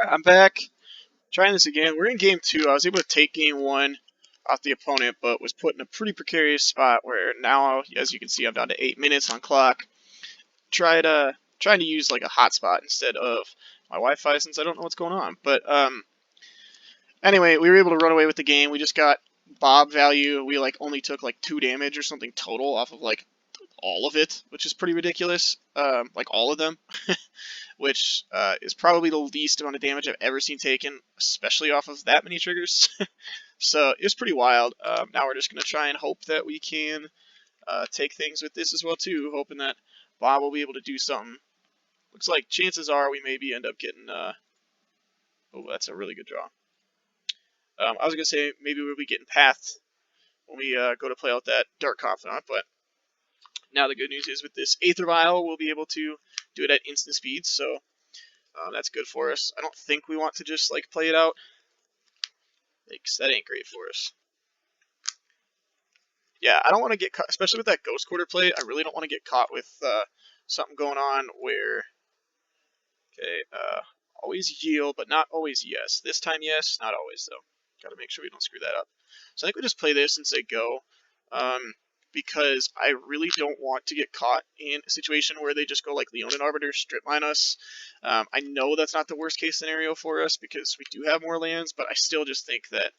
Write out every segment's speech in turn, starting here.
Alright, I'm back. Trying this again. We're in game 2. I was able to take game 1 off the opponent, but was put in a pretty precarious spot where now, as you can see, I'm down to 8 minutes on clock. Trying to use like a hotspot instead of my Wi-Fi since I don't know what's going on. But anyway, we were able to run away with the game. We just got Bob value. We like only took like 2 damage or something total off of like all of it, which is pretty ridiculous. Like all of them. Which is probably the least amount of damage I've ever seen taken, especially off of that many triggers. So it was pretty wild. Now we're just going to try and hope that we can take things with this as well too, hoping that Bob will be able to do something. Looks like chances are we maybe end up getting... oh, that's a really good draw. I was going to say maybe we'll be getting Pathed when we go to play out that Dark Confidant, but now the good news is with this Aether Vial, we'll be able to do it at instant speed, so that's good for us. I don't think we want to just like play it out, because that ain't great for us. Yeah, I don't want to get caught, especially with that Ghost Quarter play. I really don't want to get caught with something going on where, okay, always yield, but not always yes. This time yes, not always though. Got to make sure we don't screw that up. So I think we just play this and say go. Because I really don't want to get caught in a situation where they just go like Leonin Arbiter, strip mine us. I know that's not the worst case scenario for us because we do have more lands, but I still just think that,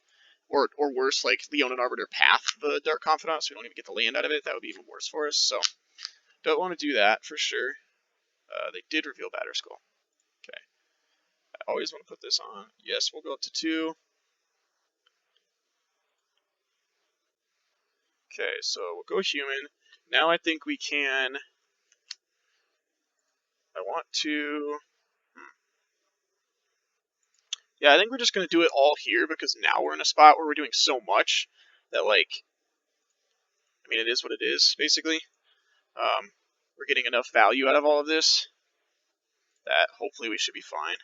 or worse, like Leonin Arbiter path the Dark Confidant so we don't even get the land out of it. That would be even worse for us, so don't want to do that for sure. They did reveal Batterskull. Okay. I always want to put this on. Yes, we'll go up to 2. Okay, so we'll go human. Now I think we can... I want to... Yeah, I think we're just going to do it all here because now we're in a spot where we're doing so much that, like... I mean, it is what it is, basically. We're getting enough value out of all of this that hopefully we should be fine.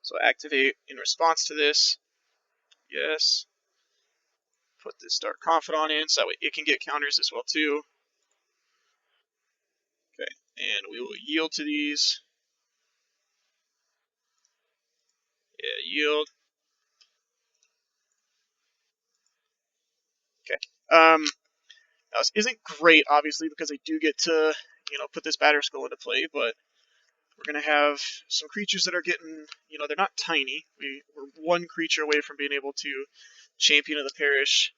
So activate in response to this. Yes. Put this Dark Confidant in so that way it can get counters as well, too. Okay, and we will yield to these. Yeah, yield. Okay. Now this isn't great, obviously, because I do get to, put this Batterskull into play, but we're going to have some creatures that are getting, they're not tiny. We're 1 creature away from being able to Champion of the Parish,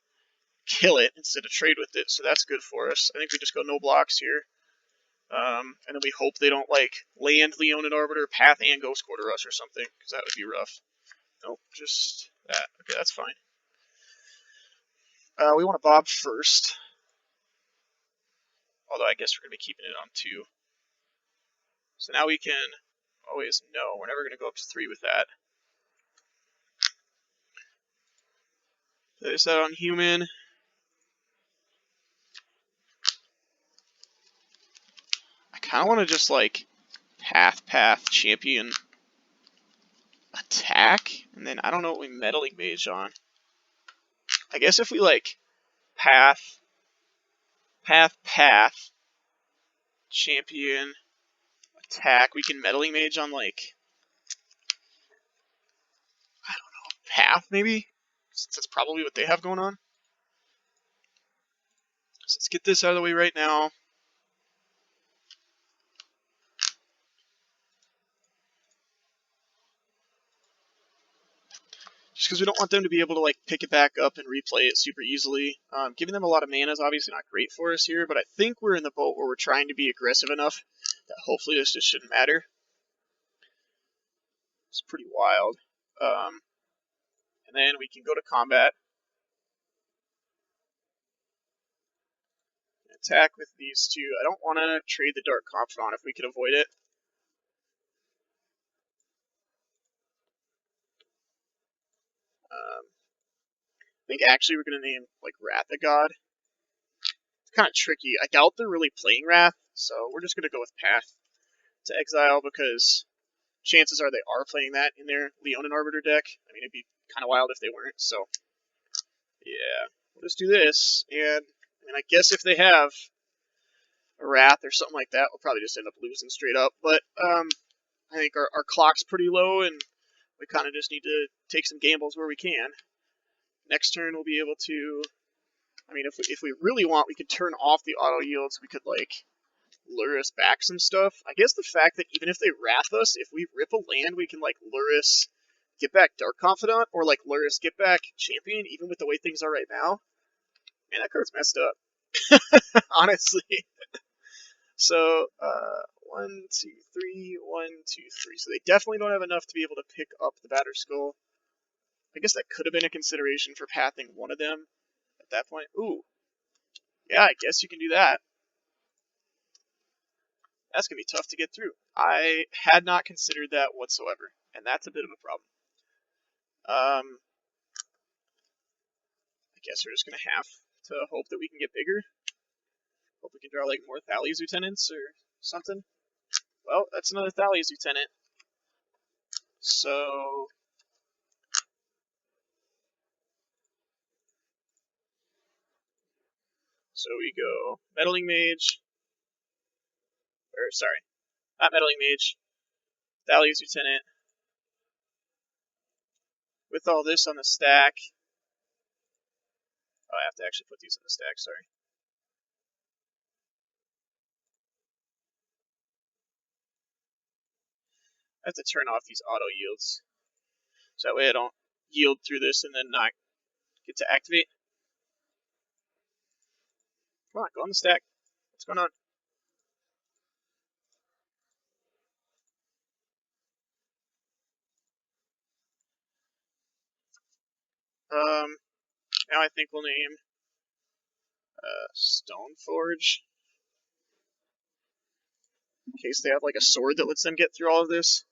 kill it instead of trade with it, so that's good for us. I think we just go no blocks here. And then we hope they don't, like, land Leonin Arbiter, Path, and Ghost Quarter Rush or something, because that would be rough. Nope, just that. Okay, that's fine. We want to Bob first. Although I guess we're going to be keeping it on 2. So now we can always know. We're never going to go up to 3 with that. Place that on human. I kind of want to just like path, champion, attack, and then I don't know what we meddling mage on. I guess if we like path, champion, attack, we can meddling mage on like, I don't know, path maybe? Since that's probably what they have going on. So let's get this out of the way right now. Just because we don't want them to be able to like pick it back up and replay it super easily. Giving them a lot of mana is obviously not great for us here, but I think we're in the boat where we're trying to be aggressive enough that hopefully this just shouldn't matter. It's pretty wild. And then we can go to combat. Attack with these 2. I don't want to trade the Dark Confidant if we can avoid it. I think actually we're going to name like Wrath of God. It's kind of tricky. I doubt they're really playing Wrath, so we're just going to go with Path to Exile because chances are they are playing that in their Leonin Arbiter deck. I mean, it'd be kind of wild if they weren't, so yeah. We'll just do this, and I guess if they have a Wrath or something like that, we'll probably just end up losing straight up, but I think our clock's pretty low, and We kind of just need to take some gambles where we can. Next turn, we'll be able to... I mean, if we really want, we could turn off the auto yields. We could, like, Lurrus back some stuff. I guess the fact that even if they wrath us, if we rip a land, we can, like, Lurrus get back Dark Confidant, or, like, Lurrus get back Champion, even with the way things are right now. Man, that card's messed up. Honestly. So, 1, 2, 3, 1, 2, 3. So they definitely don't have enough to be able to pick up the Batter Skull. I guess that could have been a consideration for pathing one of them at that point. Ooh. Yeah, I guess you can do that. That's going to be tough to get through. I had not considered that whatsoever, and that's a bit of a problem. I guess we're just going to have to hope that we can get bigger. Hope we can draw, like, more Thalia's Lieutenants or something. Well, that's another Thalia's Lieutenant. So... So we go Meddling Mage. Or, sorry. Not Meddling Mage. Thalia's Lieutenant. With all this on the stack... Oh, I have to actually put these on the stack, sorry. I have to turn off these auto yields. So that way I don't yield through this and then not get to activate. Come on, go on the stack. What's going on? Now I think we'll name Stoneforge. In case they have like a sword that lets them get through all of this.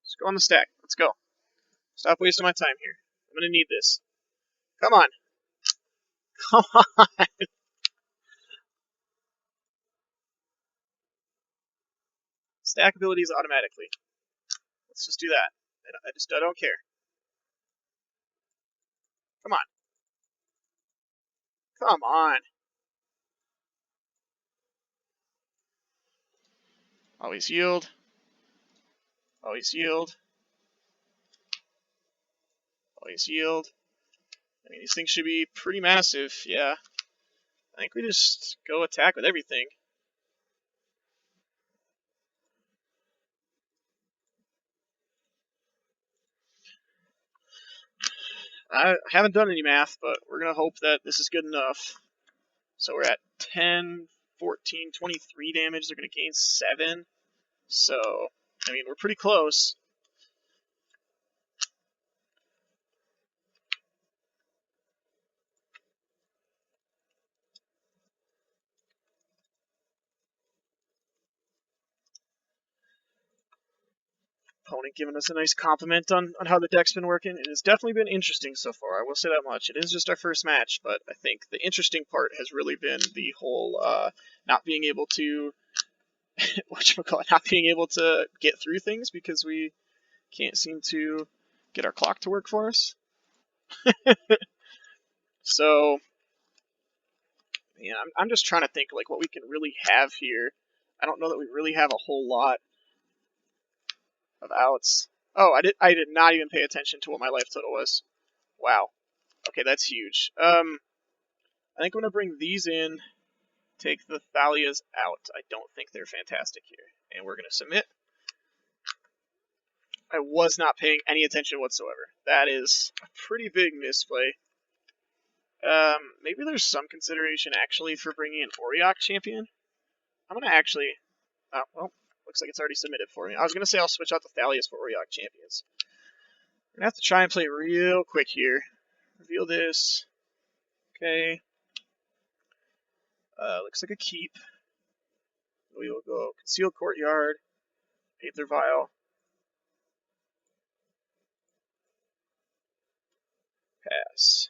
Let's go on the stack. Let's go. Stop wasting my time here. I'm gonna need this. Come on. Come on. Stack abilities automatically. Let's just do that. I don't care. Come on. Come on. Always yield. Always yield. Always yield. I mean, these things should be pretty massive, yeah. I think we just go attack with everything. I haven't done any math, but we're going to hope that this is good enough. So we're at 10, 14, 23 damage. They're going to gain 7. So, I mean, we're pretty close. Opponent giving us a nice compliment on how the deck's been working. It has definitely been interesting so far, I will say that much. It is just our first match, but I think the interesting part has really been the whole not being able to whatchamacallit, not being able to get through things because we can't seem to get our clock to work for us. So, man, I'm just trying to think like what we can really have here. I don't know that we really have a whole lot of outs. Oh, I did not even pay attention to what my life total was. Wow. Okay, that's huge. I think I'm gonna bring these in, take the Thalias out. I don't think they're fantastic here. And we're gonna submit. I was not paying any attention whatsoever. That is a pretty big misplay. Maybe there's some consideration actually for bringing an Auriok champion. I'm gonna actually, well, looks like it's already submitted for me. I was gonna say I'll switch out the Thalias for Auriok champions. I'm gonna have to try and play real quick here. Reveal this. Okay. Looks like a keep. We will go Concealed Courtyard, Aether Vial, pass.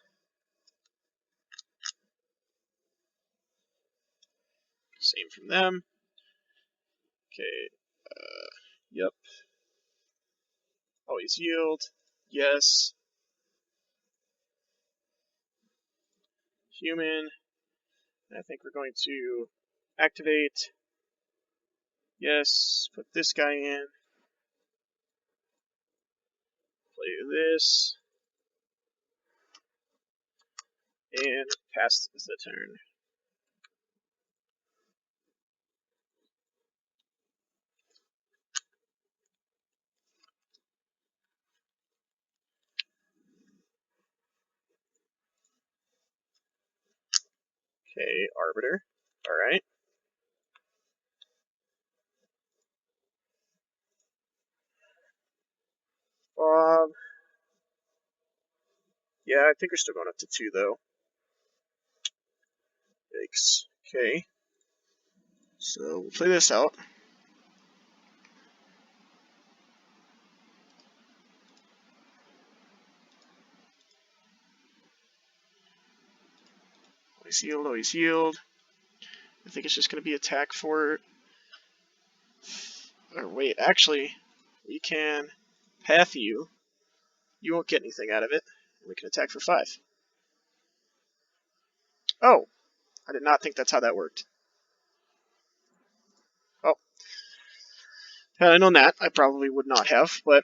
Same from them. Okay. Yep. Always yield. Yes. Human. I think we're going to activate. Yes, put this guy in. Play this. And pass the turn. Okay, Arbiter. Alright. Yeah, I think we're still going up to 2, though. Yikes. Okay. So, we'll play this out. Always healed, always healed. I think it's just going to be attack for... Or wait, actually, we can path you. You won't get anything out of it. We can attack for 5. Oh! I did not think that's how that worked. Oh. Had I known that, I probably would not have, but...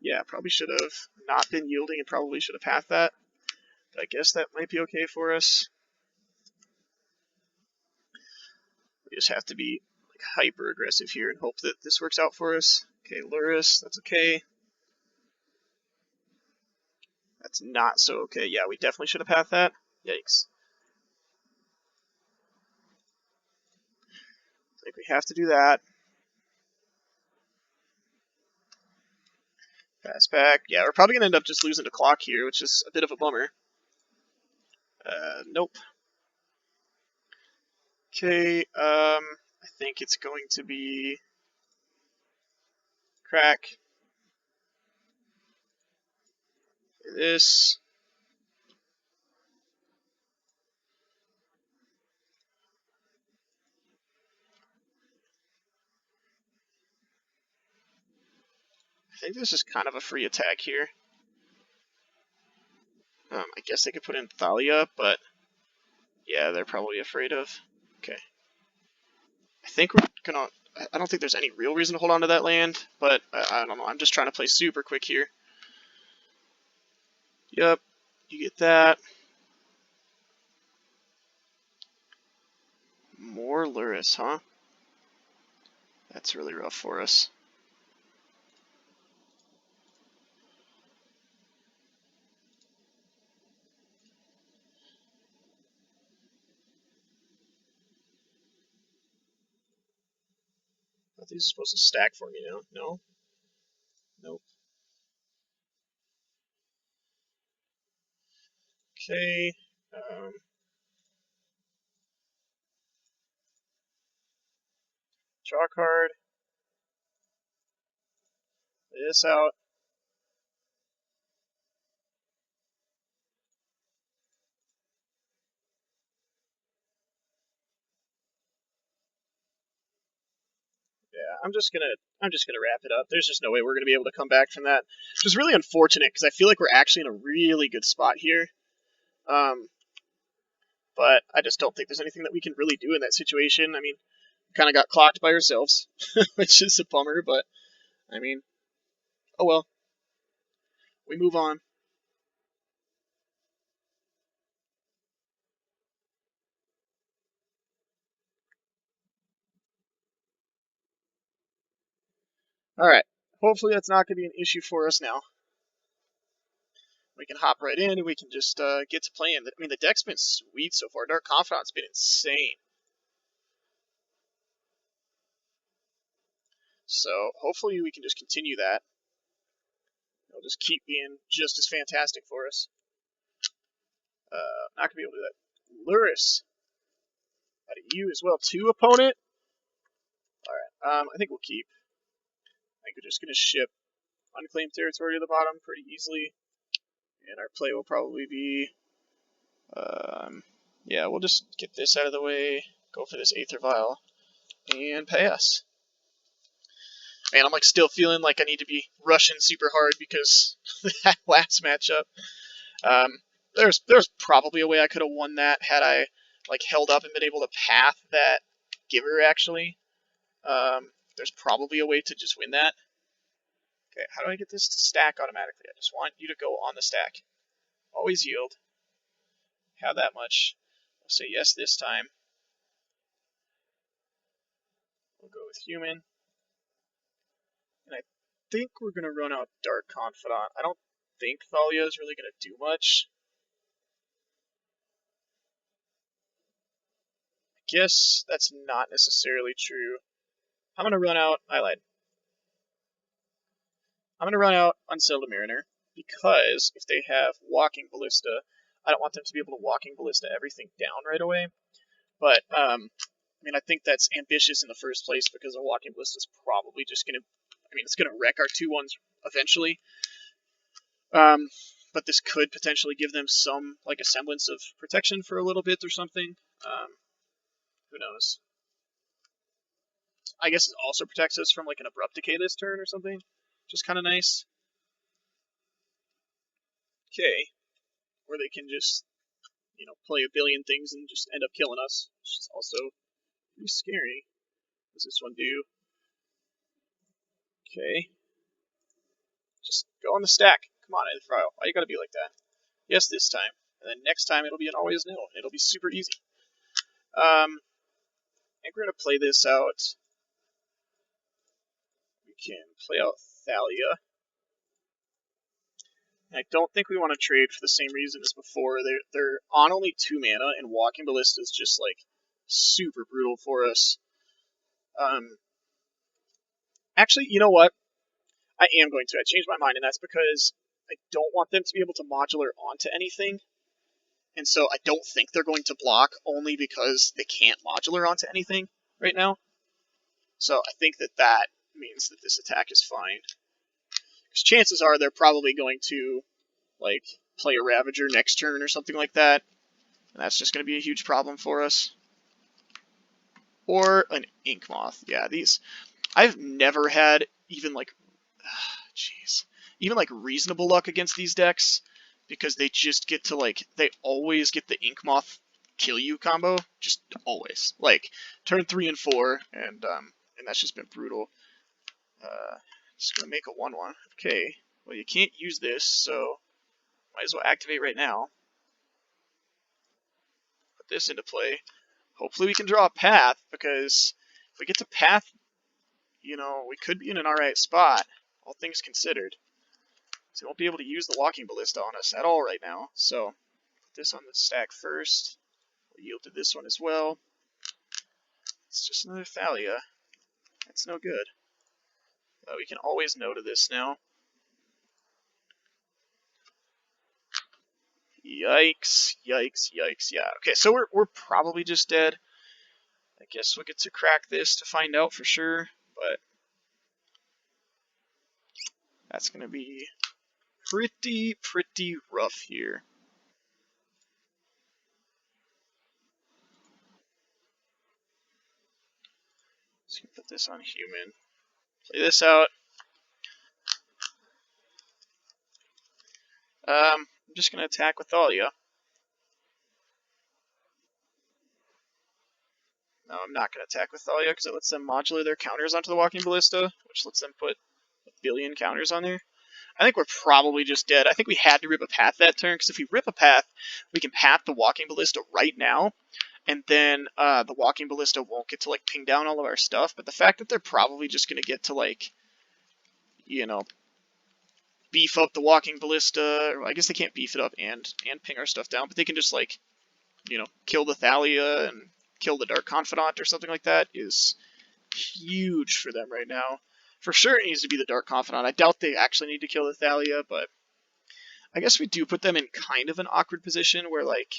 Yeah, probably should have not been yielding and probably should have pathed that. But I guess that might be okay for us. We just have to be like hyper aggressive here and hope that this works out for us. Okay, Lurrus, that's okay. That's not so okay. Yeah, we definitely should have pathed that. Yikes. I think we have to do that. Pass back. Yeah, we're probably going to end up just losing to clock here, which is a bit of a bummer. Nope. Okay, I think it's going to be crack. This. I think this is kind of a free attack here. I guess they could put in Thalia, but yeah, they're probably afraid of. Okay. I think we're gonna... I don't think there's any real reason to hold on to that land, but I don't know. I'm just trying to play super quick here. Yep, you get that. More Lurrus, huh? That's really rough for us. I thought these are supposed to stack for me now. No? Nope. Okay. Draw card. Lay this out. Yeah, I'm just gonna wrap it up. There's just no way we're gonna be able to come back from that. Which is really unfortunate because I feel like we're actually in a really good spot here. But I just don't think there's anything that we can really do in that situation. I mean, we kind of got clocked by ourselves, which is a bummer, but I mean, oh well. We move on. Alright. Hopefully that's not going to be an issue for us now. We can hop right in and we can just get to playing. I mean, the deck's been sweet so far. Dark Confidant's been insane. So hopefully we can just continue that. It'll just keep being just as fantastic for us. Not going to be able to do that. Lurrus. Out of you as well, too, opponent. Alright, I think we'll keep. I think we're just going to ship Unclaimed Territory to the bottom pretty easily. And our play will probably be... yeah, we'll just get this out of the way, go for this Aether Vial, and pass. Man, I'm like still feeling like I need to be rushing super hard because that last matchup. There's probably a way I could have won that had I like held up and been able to path that giver actually. There's probably a way to just win that. Okay, how do I get this to stack automatically? I just want you to go on the stack. Always yield. Have that much. We'll say yes this time. We'll go with human. And I think we're going to run out Dark Confidant. I don't think Thalia is really going to do much. I guess that's not necessarily true. I'm going to run out, I lied. I'm going to run out Unsettled Mariner because if they have Walking Ballista, I don't want them to be able to Walking Ballista everything down right away. But, I mean, I think that's ambitious in the first place because a Walking Ballista is probably just going to, I mean, it's going to wreck our 2-1s eventually. But this could potentially give them some, like, a semblance of protection for a little bit or something. Who knows? I guess it also protects us from, like, an Abrupt Decay this turn or something, which is kind of nice. Okay. Or they can just, you know, play a billion things and just end up killing us, which is also pretty scary. What does this one do? Okay. Just go on the stack. Come on, Edfryle. Why you gotta be like that? Yes, this time. And then next time it'll be an always no. It'll be super easy. I think we're gonna play this out. We can play out Thalia. And I don't think we want to trade for the same reason as before. They're on only 2 mana, and Walking Ballista is just like super brutal for us. Actually, you know what? I am going to. I changed my mind, and that's because I don't want them to be able to modular onto anything. And so I don't think they're going to block only because they can't modular onto anything right now. So I think that means that this attack is fine. Because chances are they're probably going to, like, play a Ravager next turn or something like that. And that's just going to be a huge problem for us. Or an Ink Moth. Yeah, these... I've never had even, like... Jeez. Even, like, reasonable luck against these decks. Because they just get to, like... They always get the Ink Moth kill you combo. Just always. Like, turn 3 and 4. And that's just been brutal. Just going to make a 1-1. Okay. Well, you can't use this, so... Might as well activate right now. Put this into play. Hopefully we can draw a path, because if we get to path, you know, we could be in an alright spot, all things considered. So we won't be able to use the Walking Ballista on us at all right now. So, put this on the stack first. We'll yield to this one as well. It's just another Thalia. That's no good. We can always no to this now. Yikes, yikes, yikes, yeah. Okay, so we're probably just dead. I guess we'll get to crack this to find out for sure, but that's going to be pretty rough here. Let's put this on human. Play this out. I'm just going to attack with Thalia. No, I'm not going to attack with Thalia because it lets them modulate their counters onto the Walking Ballista, which lets them put a billion counters on there. I think we're probably just dead. I think we had to rip a path that turn, because if we rip a path, we can path the Walking Ballista right now, and then the Walking Ballista won't get to, like, ping down all of our stuff. But the fact that they're probably just going to get to, like, you know, beef up the Walking Ballista, or I guess they can't beef it up and ping our stuff down, but they can just, like, you know, kill the Thalia and kill the Dark Confidant or something like that is huge for them right now. For sure it needs to be the Dark Confidant. I doubt they actually need to kill the Thalia, but I guess we do put them in kind of an awkward position where, like,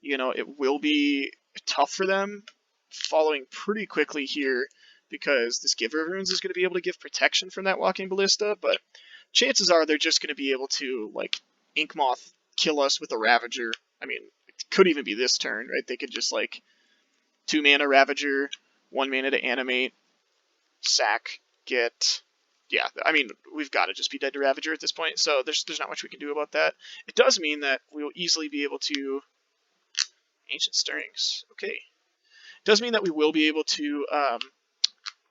you know, it will be tough for them following pretty quickly here, because this Giver of Runes is going to be able to give protection from that Walking Ballista, but chances are they're just going to be able to, like, Ink Moth kill us with a Ravager. I mean, it could even be this turn, right? They could just, like, 2 mana Ravager, 1 mana to animate, sack, get yeah, I mean, we've got to just be dead to Ravager at this point, so there's not much we can do about that. It does mean that we will easily be able to... Ancient Stirrings. Okay. It does mean that we will be able to,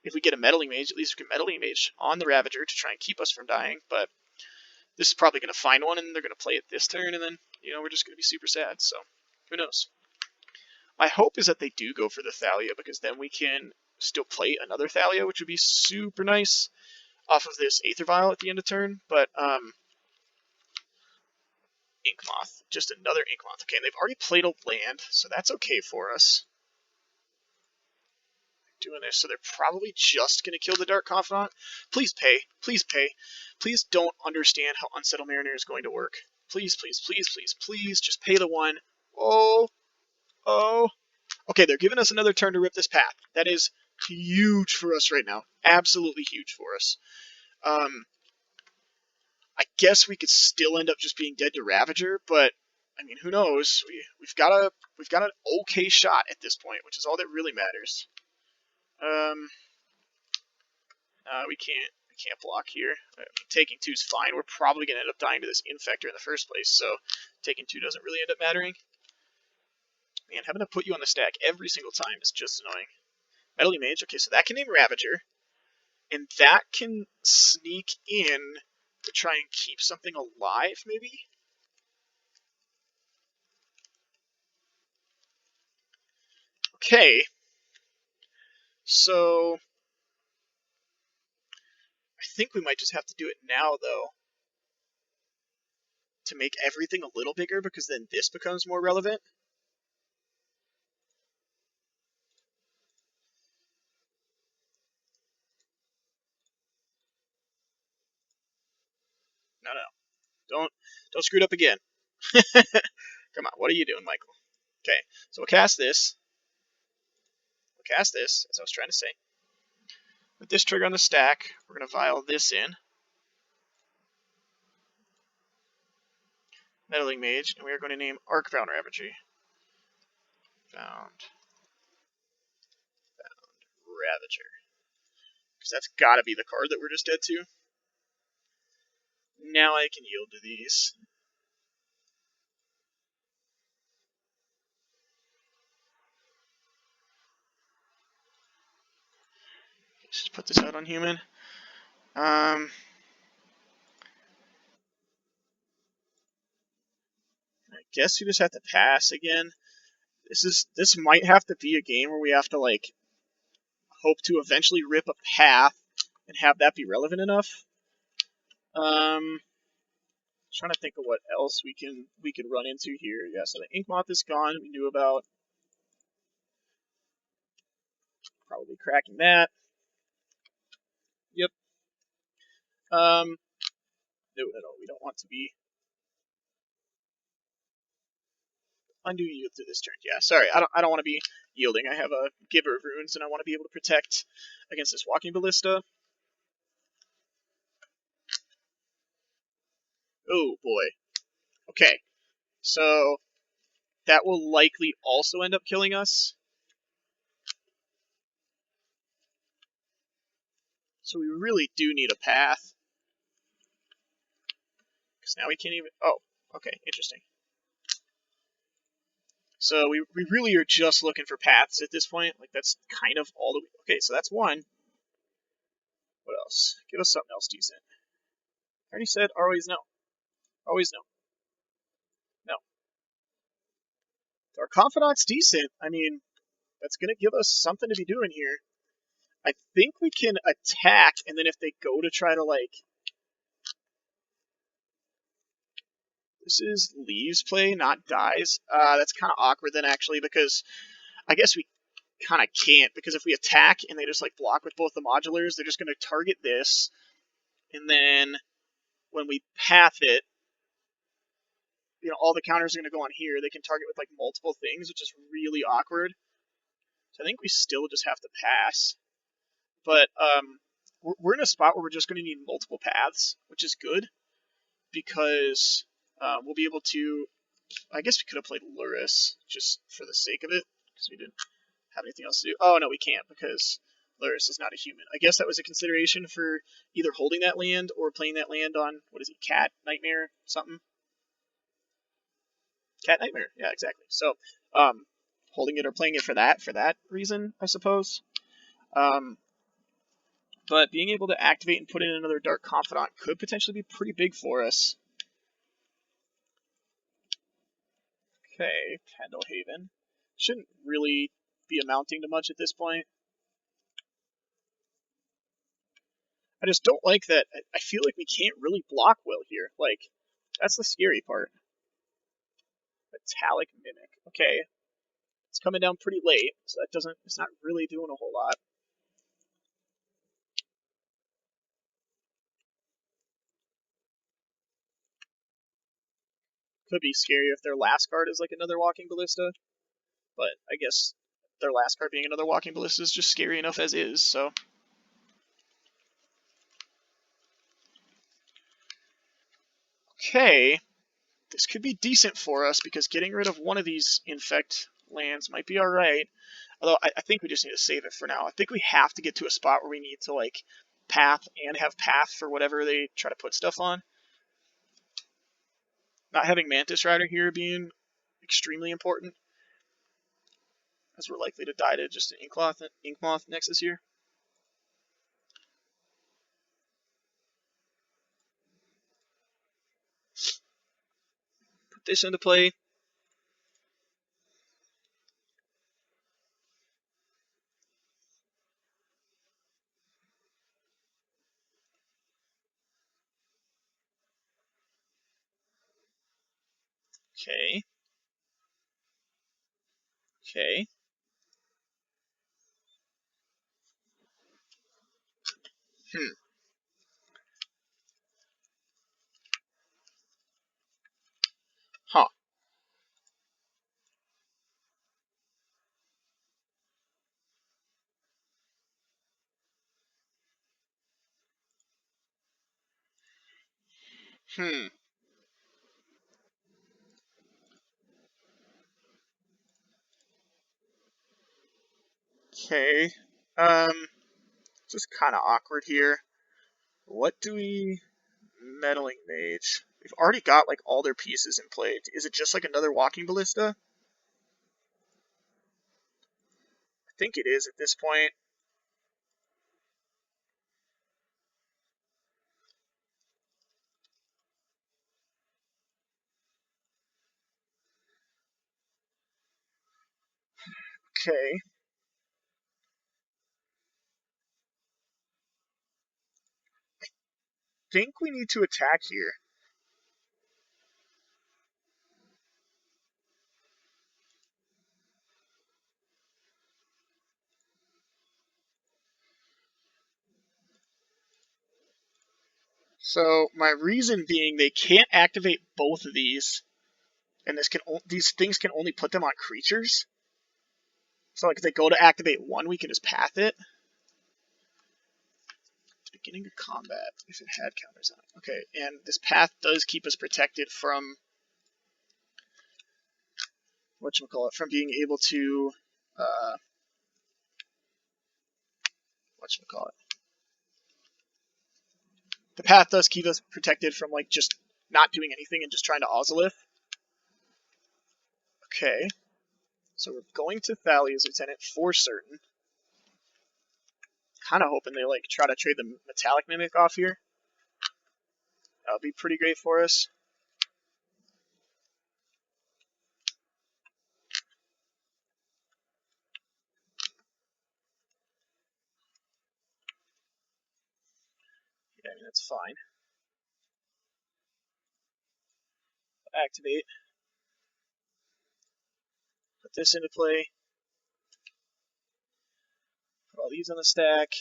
if we get a Meddling Mage, at least we can Meddling Mage on the Ravager to try and keep us from dying, but this is probably going to find one, and they're going to play it this turn, and then, we're just going to be super sad, so who knows. My hope is that they do go for the Thalia, because then we can still play another Thalia, which would be super nice off of this Aether Vial at the end of turn, but, Inkmoth. Just another Inkmoth. Okay, and they've already played a land, so that's okay for us. Doing this, so they're probably just going to kill the Dark Confidant. Please pay. Please pay. Please don't understand how Unsettled Mariner is going to work. Please, please, please, please, please, just pay the one. Oh. Okay, they're giving us another turn to rip this path. That is huge for us right now. Absolutely huge for us. I guess we could still end up just being dead to Ravager, but I mean, who knows? We've got an okay shot at this point, which is all that really matters. We can't block here. I mean, taking 2 is fine. We're probably gonna end up dying to this Infector in the first place, so taking 2 doesn't really end up mattering. Man, having to put you on the stack every single time is just annoying. Meddling Mage. Okay, so that can name Ravager, and that can sneak in to try and keep something alive, maybe? Okay. So I think we might just have to do it now, though, to make everything a little bigger, because then this becomes more relevant. No. Don't screw it up again. Come on, what are you doing, Michael? Okay, so we'll cast this. As I was trying to say. With this trigger on the stack, we're going to vial this in. Meddling Mage, and we are going to name Arcbound Ravager. Found Ravager. Because that's got to be the card that we're just dead to. Now I can yield to these. Let's just put this out on human. I guess we just have to pass again. This might have to be a game where we have to like hope to eventually rip a path and have that be relevant enough. Trying to think of what else we can run into here. Yeah, so the Inkmoth is gone. We knew about probably cracking that. Yep. No, we don't want to be undo yield through this turn. Yeah, sorry, I don't want to be yielding. I have a Giver of Runes, and I want to be able to protect against this Walking Ballista. Oh boy. Okay, so that will likely also end up killing us. So we really do need a path. Because now we can't even... Oh, okay, interesting. So we really are just looking for paths at this point. Like, that's kind of all that we... Okay, so that's one. What else? Give us something else decent. I already said always no. Always no. No. Our Confidant's decent. I mean, that's going to give us something to be doing here. I think we can attack, and then if they go to try to, like... This is Leaves play, not Dies. That's kind of awkward then, actually, because I guess we kind of can't, because if we attack and they just, like, block with both the modulars, they're just going to target this, and then when we path it, all the counters are going to go on here. They can target with, like, multiple things, which is really awkward. So I think we still just have to pass. But we're in a spot where we're just going to need multiple paths, which is good, because we'll be able to... I guess we could have played Lurrus, just for the sake of it, because we didn't have anything else to do. Oh, no, we can't, because Lurrus is not a human. I guess that was a consideration for either holding that land or playing that land on, what is he, Cat Nightmare something? Cat Nightmare, yeah, exactly. So, holding it or playing it for that reason, I suppose. Um, but being able to activate and put in another Dark Confidant could potentially be pretty big for us. Okay, Candlehaven. Shouldn't really be amounting to much at this point. I just don't like that. I feel like we can't really block well here. Like, that's the scary part. Metallic Mimic. Okay, it's coming down pretty late, so that doesn't. It's not really doing a whole lot. Could be scary if their last card is like another Walking Ballista, but I guess their last card being another Walking Ballista is just scary enough as is. So. Okay, this could be decent for us because getting rid of one of these infect lands might be alright. Although I think we just need to save it for now. I think we have to get to a spot where we need to like path and have path for whatever they try to put stuff on. Not having Mantis Rider here being extremely important, as we're likely to die to just an Ink Moth Nexus here. Put this into play. Okay. Okay. Hmm. Huh. Hmm. Okay. This is kind of awkward here. What do we... Meddling Mage. We've already got like all their pieces in play. Is it just like another Walking Ballista? I think it is at this point. Okay. Think we need to attack here. So my reason being they can't activate both of these, and these things can only put them on creatures. So like if they go to activate one, we can just path it. Beginning of combat, if it had counters on it. Okay, and this path does keep us protected from whatchamacallit, from being able to whatchamacallit. The path does keep us protected from like just not doing anything and just trying to Ozolith. Okay. So we're going to Thalia's Lieutenant for certain. Kind of hoping they like try to trade the Metallic Mimic off here. That would be pretty great for us. Yeah, I mean, that's fine. Activate. Put this into play. Put all these on the stack.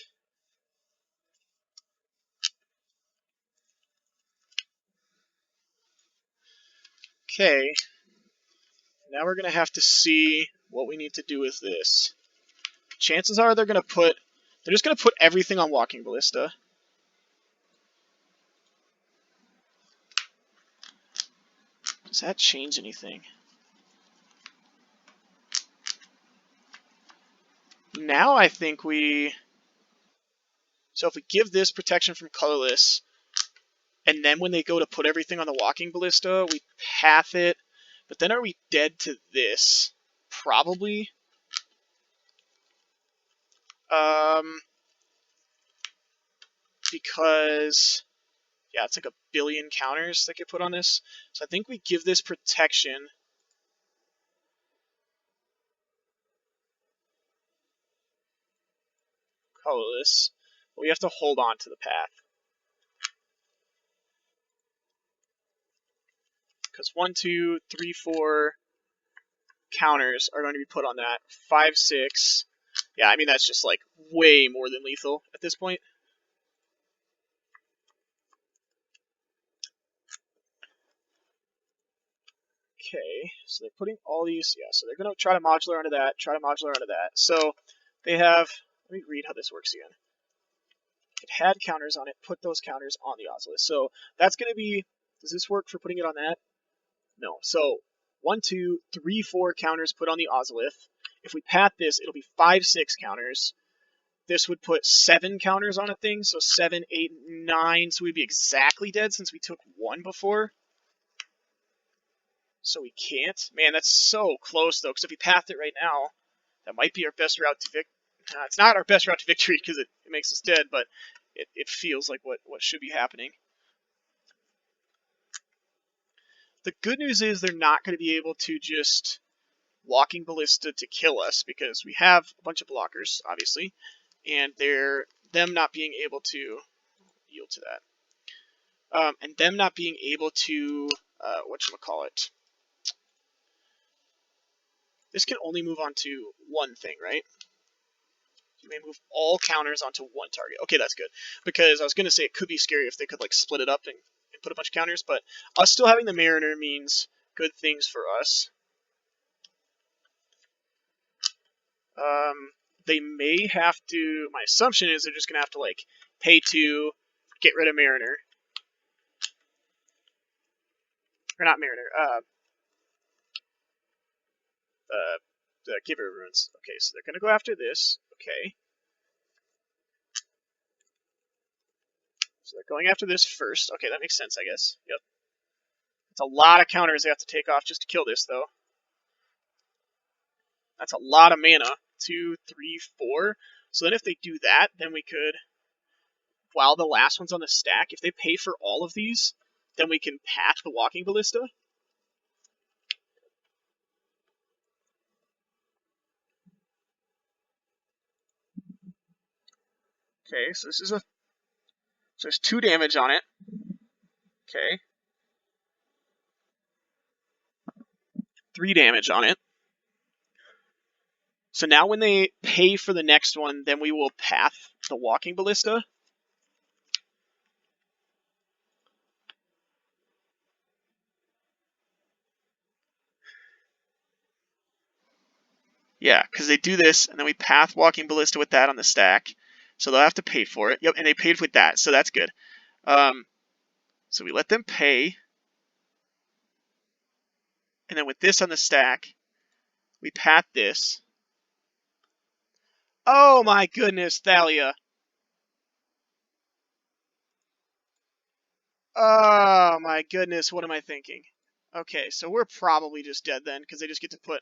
Okay. Now we're going to have to see what we need to do with this. Chances are they're just going to put everything on Walking Ballista. Does that change anything? Now I think we So if we give this protection from colorless, and then when they go to put everything on the walking ballista, we path it. But then are we dead to this? Probably. Because, yeah, it's like 1 billion counters that get put on this. So I think we give this protection. Colorless. But we have to hold on to the path. Because 1, 2, 3, 4 counters are going to be put on that. 5, 6. Yeah, I mean, that's just like way more than lethal at this point. Okay, so they're putting all these, yeah, so they're going to try to modular onto that, So they have, let me read how this works again. It had counters on it, put those counters on the Ozolith. So that's going to be, does this work for putting it on that? No. So 1, 2, 3, 4 counters put on the Ozolith. If we path this, it'll be 5, 6 counters. This would put 7 counters on a thing, so 7, 8, 9. So we'd be exactly dead since we took 1 before. So we can't. Man, that's so close, though, because if we pathed it right now, that might be our best route to victory. It's not our best route to victory because it makes us dead, but it feels like what should be happening. The good news is they're not going to be able to just walking ballista to kill us because we have a bunch of blockers, obviously, and them not being able to yield to that, and them not being able to whatchamacallit. This can only move on to one thing, right? You may move all counters onto one target. Okay, that's good. Because I was going to say it could be scary if they could like split it up and put a bunch of counters, but us still having the Mariner means good things for us. They may have to, my assumption is they're just going to have to like pay to get rid of Mariner. Or not Mariner, the Giver Runes. Okay, so they're going to go after this. Okay. So they're going after this first. Okay, that makes sense, I guess. Yep. It's a lot of counters they have to take off just to kill this, though. That's a lot of mana. 2, 3, 4. So then if they do that, then we could, while the last one's on the stack, if they pay for all of these, then we can path the Walking Ballista. Okay, so this is so there's 2 damage on it. Okay. 3 damage on it. So now when they pay for the next one, then we will path the Walking Ballista. Yeah, because they do this, and then we path Walking Ballista with that on the stack. So they'll have to pay for it. Yep, and they paid with that, so that's good. So we let them pay. And then with this on the stack, we path this. Oh my goodness, Thalia. Oh my goodness, what am I thinking? Okay, so we're probably just dead then, because they just get to put...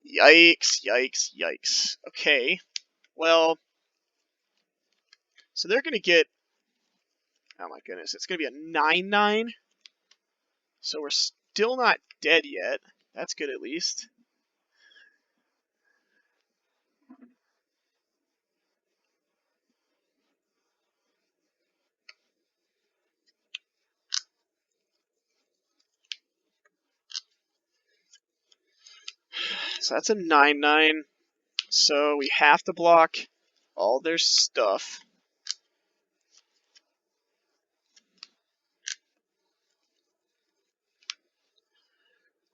Yikes, yikes, yikes. Okay, well... So they're going to get... Oh my goodness, it's going to be a 9-9. So we're still not dead yet. That's good at least. So that's a 9-9. So we have to block all their stuff.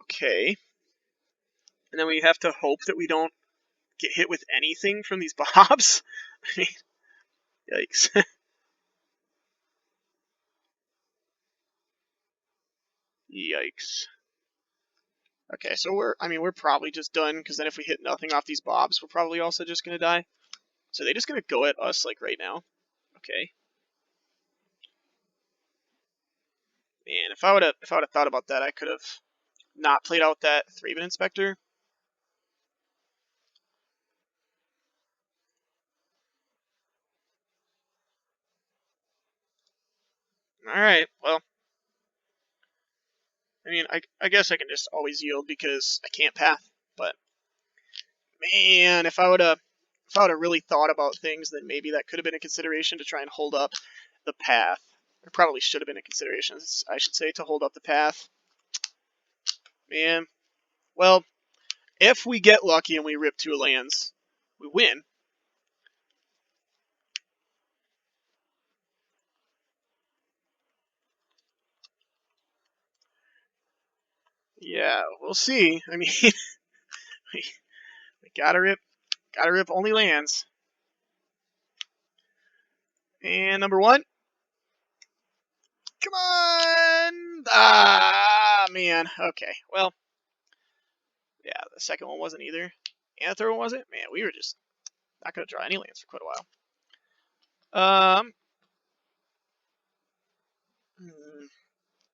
Okay. And then we have to hope that we don't get hit with anything from these bobs. I mean, yikes. Yikes. Okay, so we're probably just done, because then if we hit nothing off these bobs, we're probably also just gonna die. So they're just gonna go at us, like, right now. Okay. Man, if I would've thought about that, I could've not played out that Thraben Inspector. Alright, well, I mean, I guess I can just always yield because I can't path, but man, if I would have really thought about things, then maybe that could have been a consideration to try and hold up the path. Or probably should have been a consideration, I should say, to hold up the path. Man, well, if we get lucky and we rip 2 lands, we win. Yeah, we'll see. I mean, we, we gotta rip only lands. And number 1, come on! Ah, man. Okay, well, yeah, the second one wasn't either. And the third one wasn't? Man, we were just not going to draw any lands for quite a while.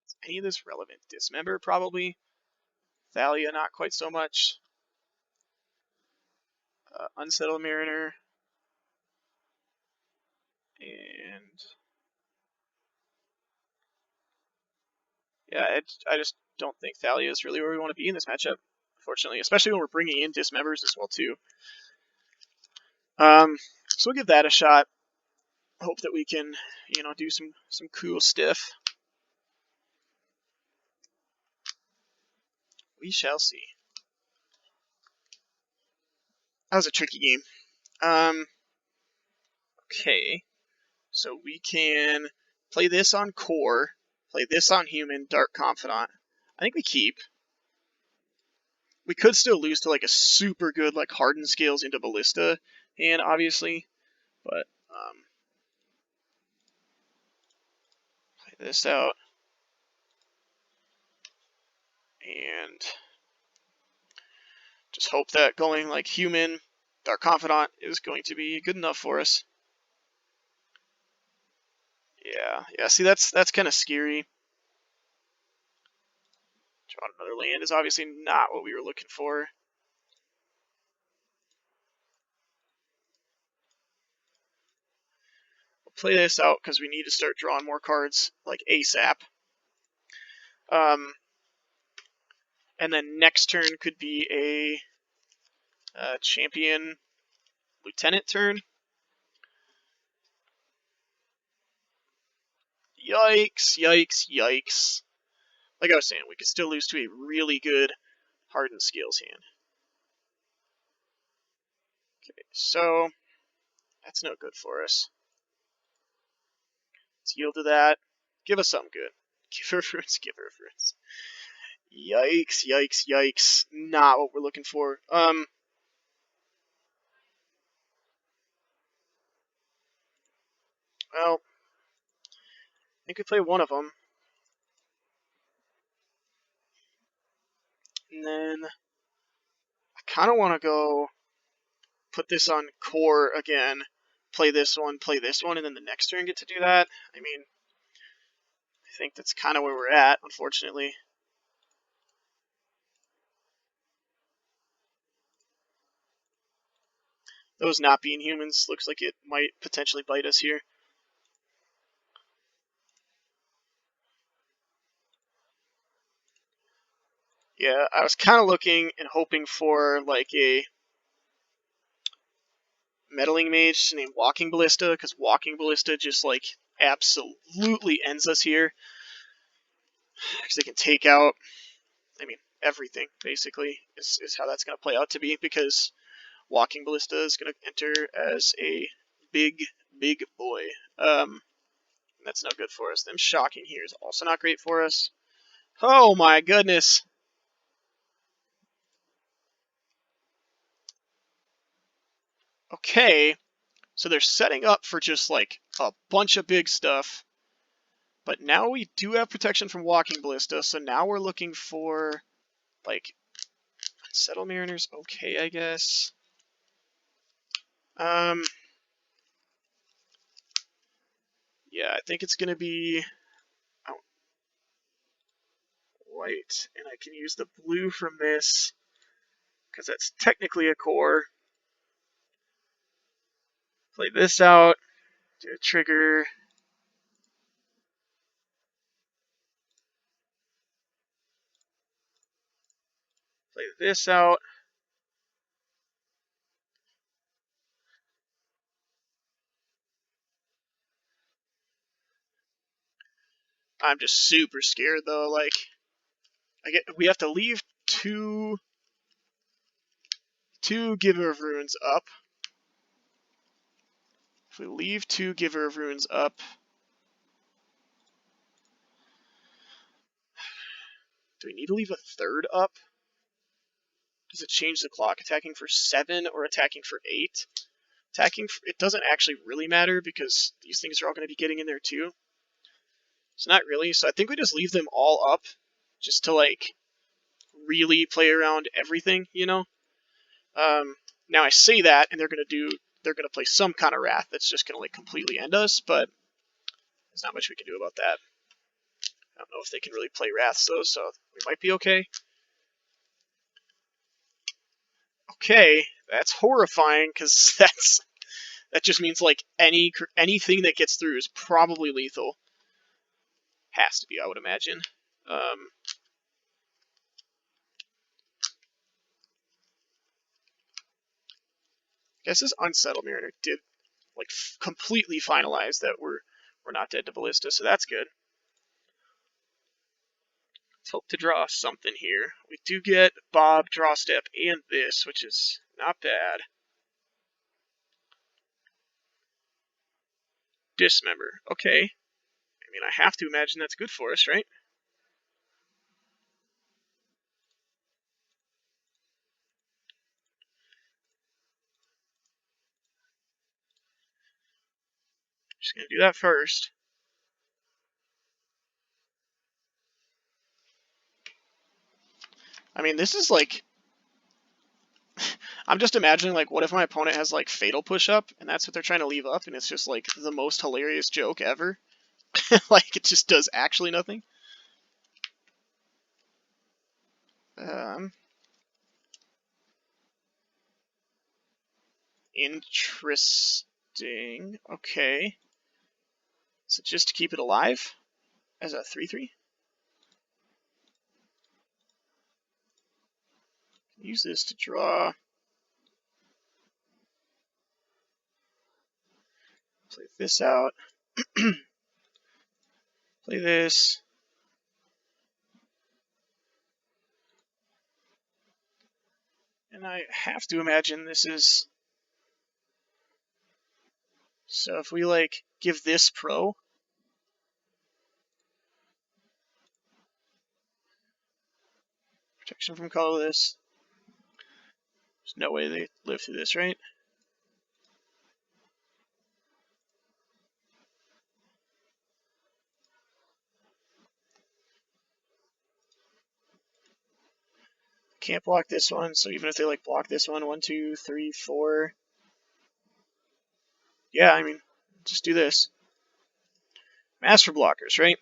Is any of this relevant? Dismember, probably. Thalia, not quite so much. Unsettled Mariner. And yeah, I just don't think Thalia is really where we want to be in this matchup, unfortunately, especially when we're bringing in Dismembers as well, too. So we'll give that a shot. Hope that we can, do some cool stuff. We shall see. That was a tricky game. Okay. So we can play this on Core, play this on Human, Dark Confidant. I think we keep. We could still lose to like a super good like Hardened Scales into Ballista hand, obviously, but play this out. And just hope that going like Human, Dark Confidant is going to be good enough for us. Yeah, see that's kind of scary. Draw another land is obviously not what we were looking for. We'll play this out because we need to start drawing more cards like ASAP. And then next turn could be a champion lieutenant turn. Yikes, yikes, yikes. Like I was saying, we could still lose to a really good Hardened Scales hand. Okay, so that's no good for us. Let's yield to that. Give us something good. Give her fruits, give her fruits. Yikes, yikes, yikes. Not what we're looking for. Well, I think we play one of them. And then I kind of want to go put this on Core again, play this one, and then the next turn get to do that. I mean, I think that's kind of where we're at, unfortunately. Those not being humans looks like it might potentially bite us here. Yeah, I was kind of looking and hoping for like a meddling mage named Walking Ballista, because Walking Ballista just like absolutely ends us here. Because they can take out, I mean, everything basically is how that's going to play out to be, because Walking Ballista is going to enter as a big boy. That's no good for us. Them shocking here is also not great for us. Oh my goodness. Okay, so they're setting up for just like a bunch of big stuff. But now we do have protection from Walking Ballista, so now we're looking for, like, Unsettled Mariner's okay, I guess. Yeah, I think it's going to be white, and I can use the blue from this, because that's technically a core. Play this out, do a trigger. Play this out. I'm just super scared, though. Like, we have to leave two Giver of Runes up. If we leave two Giver of Runes up, do we need to leave a third up? Does it change the clock? Attacking for 7 or attacking for 8? It doesn't actually really matter because these things are all going to be getting in there too. So not really. So I think we just leave them all up just to, like, really play around everything, you know? Now I say that, and they're gonna play some kind of Wrath that's just gonna, like, completely end us, but there's not much we can do about that. I don't know if they can really play Wraths though, so we might be okay. Okay, that's horrifying, because that just means, like, anything that gets through is probably lethal. Has to be, I would imagine. I guess this Unsettled Mariner did, like, completely finalize that we're not dead to Ballista, so that's good. Let's hope to draw something here. We do get Bob, Draw Step, and this, which is not bad. Dismember. Okay. I mean, I have to imagine that's good for us, right? Just gonna do that first. I mean, this is like... I'm just imagining, like, what if my opponent has, like, Fatal Push-Up, and that's what they're trying to leave up, and it's just, like, the most hilarious joke ever? Like, it just does actually nothing. Interesting. Okay. So just to keep it alive as a 3/3. Use this to draw. Play this out. Play this. And I have to imagine this is... So if we, like, give this pro... Protection from colorless. There's no way they live through this, right? Can't block this one, so even if they, like, block this one, 1, 2, 3, 4... Yeah, I mean, just do this. Master blockers, right?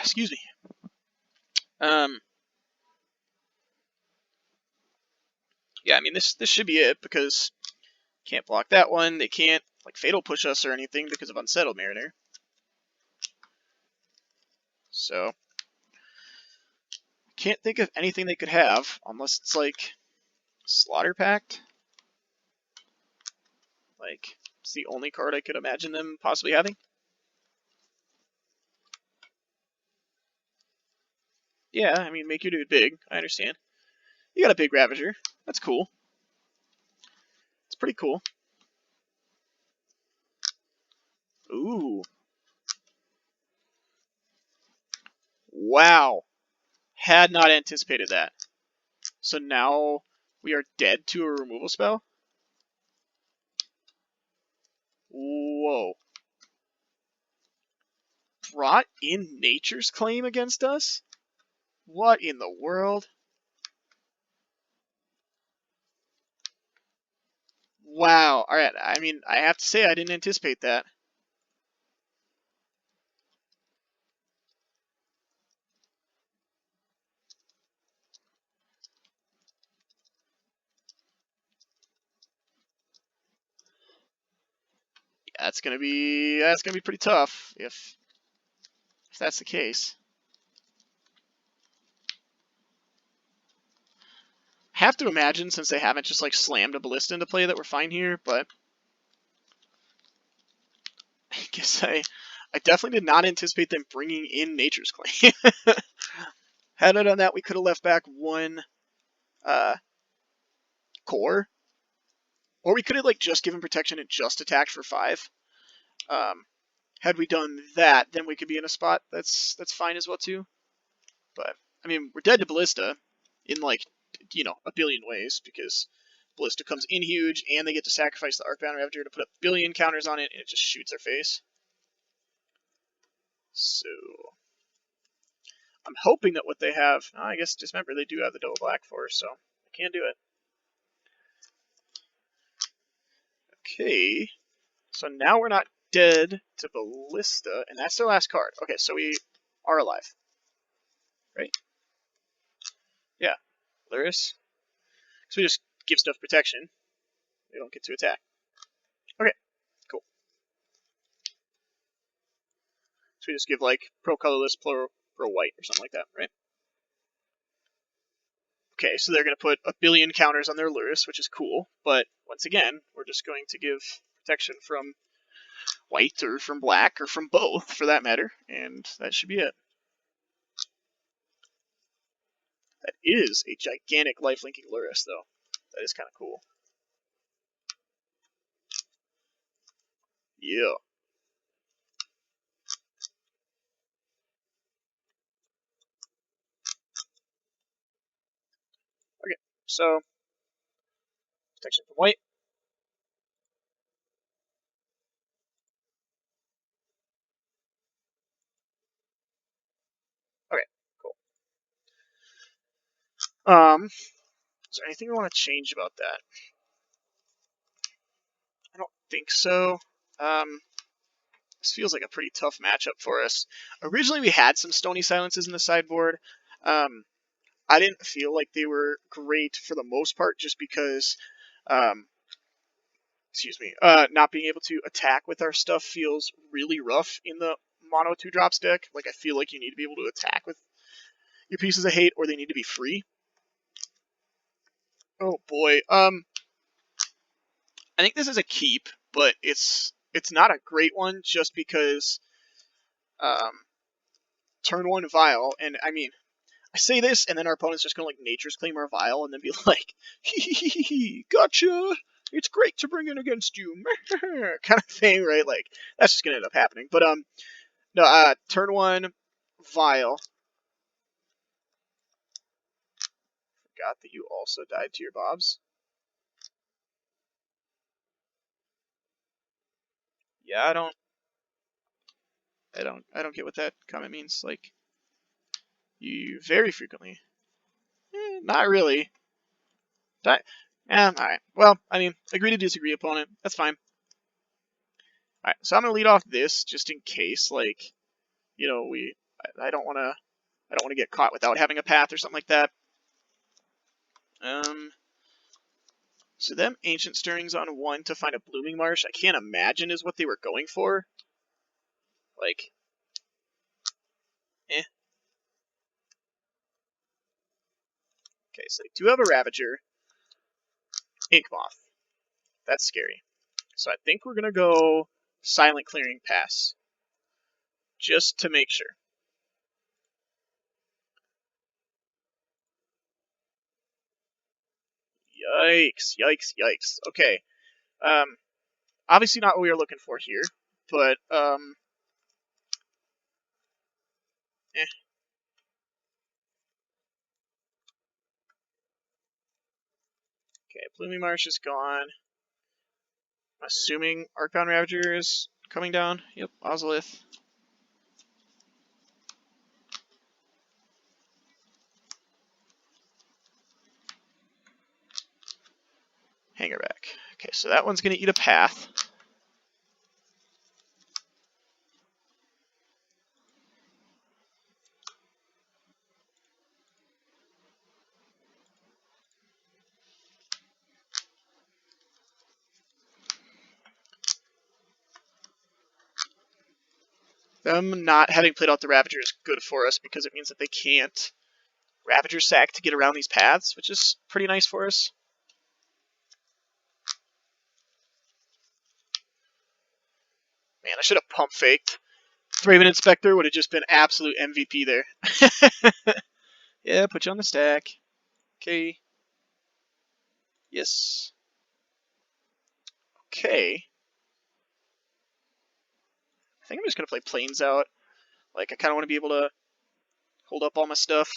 Excuse me. Yeah, I mean, this should be it, because can't block that one. They can't, like, Fatal Push us or anything because of Unsettled Mariner. So, can't think of anything they could have, unless it's, like, Slaughter Pact. Like, it's the only card I could imagine them possibly having. Yeah, I mean, make your dude big. I understand. You got a big Ravager. That's cool. It's pretty cool. Ooh. Wow. Had not anticipated that. So now we are dead to a removal spell? Whoa. Brought in Nature's Claim against us? What in the world? Wow. Alright, I mean, I have to say I didn't anticipate that. That's gonna be pretty tough if that's the case. Have to imagine, since they haven't just like slammed a ballista into play, that we're fine here, but I guess I definitely did not anticipate them bringing in Nature's Claim. Had I done that, we could have left back one uh, core, or we could have like just given protection and just attacked for 5. Had we done that, then we could be in a spot that's fine as well too. But I mean, we're dead to ballista in like a billion ways, because ballista comes in huge, and they get to sacrifice the Arcbound Ravager to put a billion counters on it, and it just shoots our face. So I'm hoping that what they have, I guess just remember they do have the double black force, so I can do it. Okay, so now we're not dead to ballista, and that's their last card. Okay, so we are alive, right? Yeah, Lurrus. So we just give stuff protection. They don't get to attack. Okay, cool. So we just give like pro colorless, pro white, or something like that, right? Okay, so they're going to put a billion counters on their Lurrus, which is cool, but once again, we're just going to give protection from white, or from black, or from both, for that matter, and that should be it. That is a gigantic life-linking Lurrus, though. That is kind of cool. Yeah. Okay, so protection from white. Okay, cool. Is there anything we want to change about that? I don't think so. This feels like a pretty tough matchup for us. Originally, we had some Stony Silences in the sideboard. I didn't feel like they were great for the most part, just because, um, excuse me, not being able to attack with our stuff feels really rough in the mono 2-drops deck. Like, I feel like you need to be able to attack with your pieces of hate, or they need to be free. Oh boy. I think this is a keep, but it's not a great one, just because turn 1 Vial, and I mean, I say this, and then our opponent's just gonna like Nature's Claim our Vial, and then be like, hee, gotcha! It's great to bring in against you, kind of thing, right? Like, that's just gonna end up happening. But no, turn 1 Vial. Forgot that you also died to your Bobs. Yeah, I don't get what that comment means. Like, you very frequently. Not really. Alright. Well, I mean, agree to disagree, opponent. That's fine. Alright, so I'm gonna lead off this, just in case, like, I don't wanna get caught without having a path or something like that. So them Ancient Stirrings on 1 to find a Blooming Marsh, I can't imagine is what they were going for. Like, eh. Okay, so they do have a Ravager. Ink Moth. That's scary. So I think we're gonna go Silent Clearing Pass. Just to make sure. Yikes, yikes, yikes. Okay. Obviously not what we were looking for here, but, eh. Okay, Blooming Marsh is gone. assuming Archbound Ravager is coming down. Yep, Ozolith. Hangerback. Okay, so that one's going to eat a path. Them not having played out the Ravager is good for us because it means that they can't Ravager sack to get around these paths, which is pretty nice for us. Man, I should have pump faked. Thraven Inspector would have just been absolute MVP there. Yeah, put you on the stack. Okay. Yes. Okay. I think I'm just going to play Plains out. Like, I kind of want to be able to hold up all my stuff.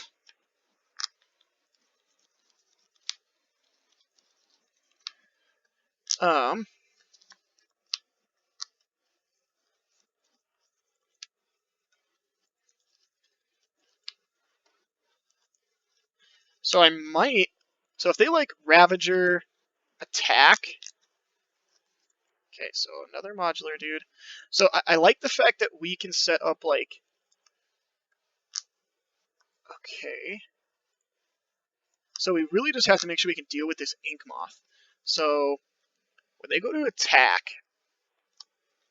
So I might... So if they, like, Ravager attack... Okay, so another modular dude. So I like the fact that we can set up, like... Okay. So we really just have to make sure we can deal with this Ink Moth. So when they go to attack,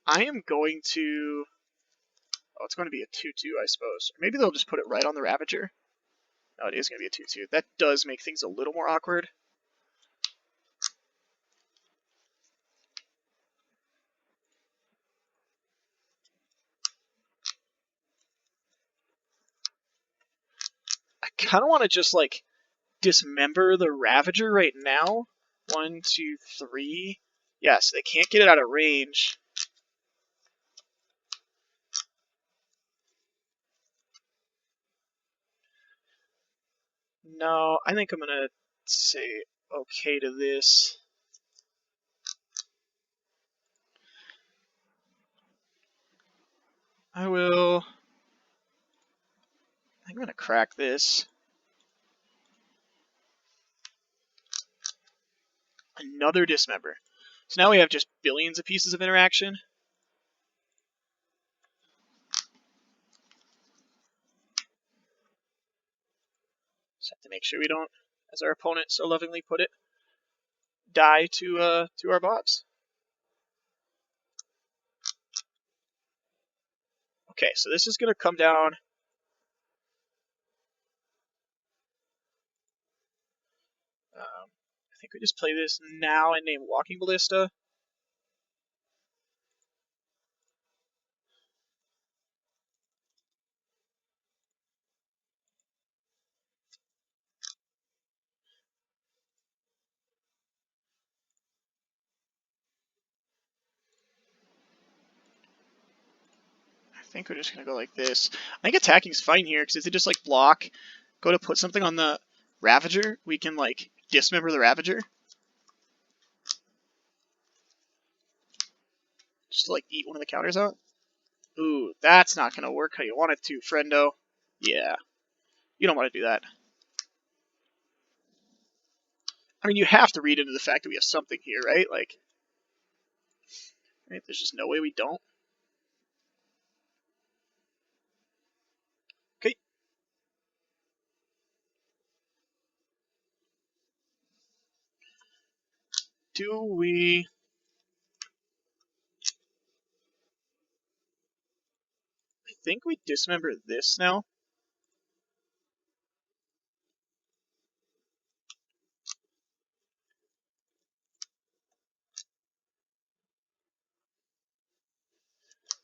I am going to... Oh, it's going to be a 2-2, I suppose. Or maybe they'll just put it right on the Ravager. No, it is going to be a 2-2. That does make things a little more awkward. I kind of want to just, like, dismember the Ravager right now. 1, 2, 3. Yes, they can't get it out of range. No, I think I'm going to say okay to this. I'm going to crack this. Another dismember. So now we have just billions of pieces of interaction. Just have to make sure we don't, as our opponent so lovingly put it, die to our bots. Okay, so this is going to come down. I think we just play this now and name Walking Ballista. I think we're just going to go like this. I think attacking is fine here, because if they just, like, block, go to put something on the Ravager, we can, like, dismember the Ravager. Just to, like, eat one of the counters out. Ooh, that's not going to work how you want it to, friendo. Yeah. You don't want to do that. I mean, you have to read into the fact that we have something here, right? Like, right? There's just no way we don't. Okay. Do we... I think we dismember this now.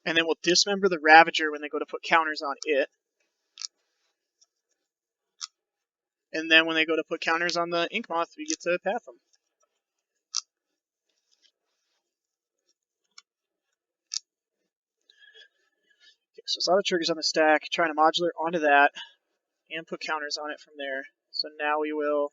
And then we'll dismember the Ravager when they go to put counters on it. And then when they go to put counters on the Ink Moth, we get to path them. Okay, so it's a lot of triggers on the stack, trying to modular onto that, and put counters on it from there. So now we will...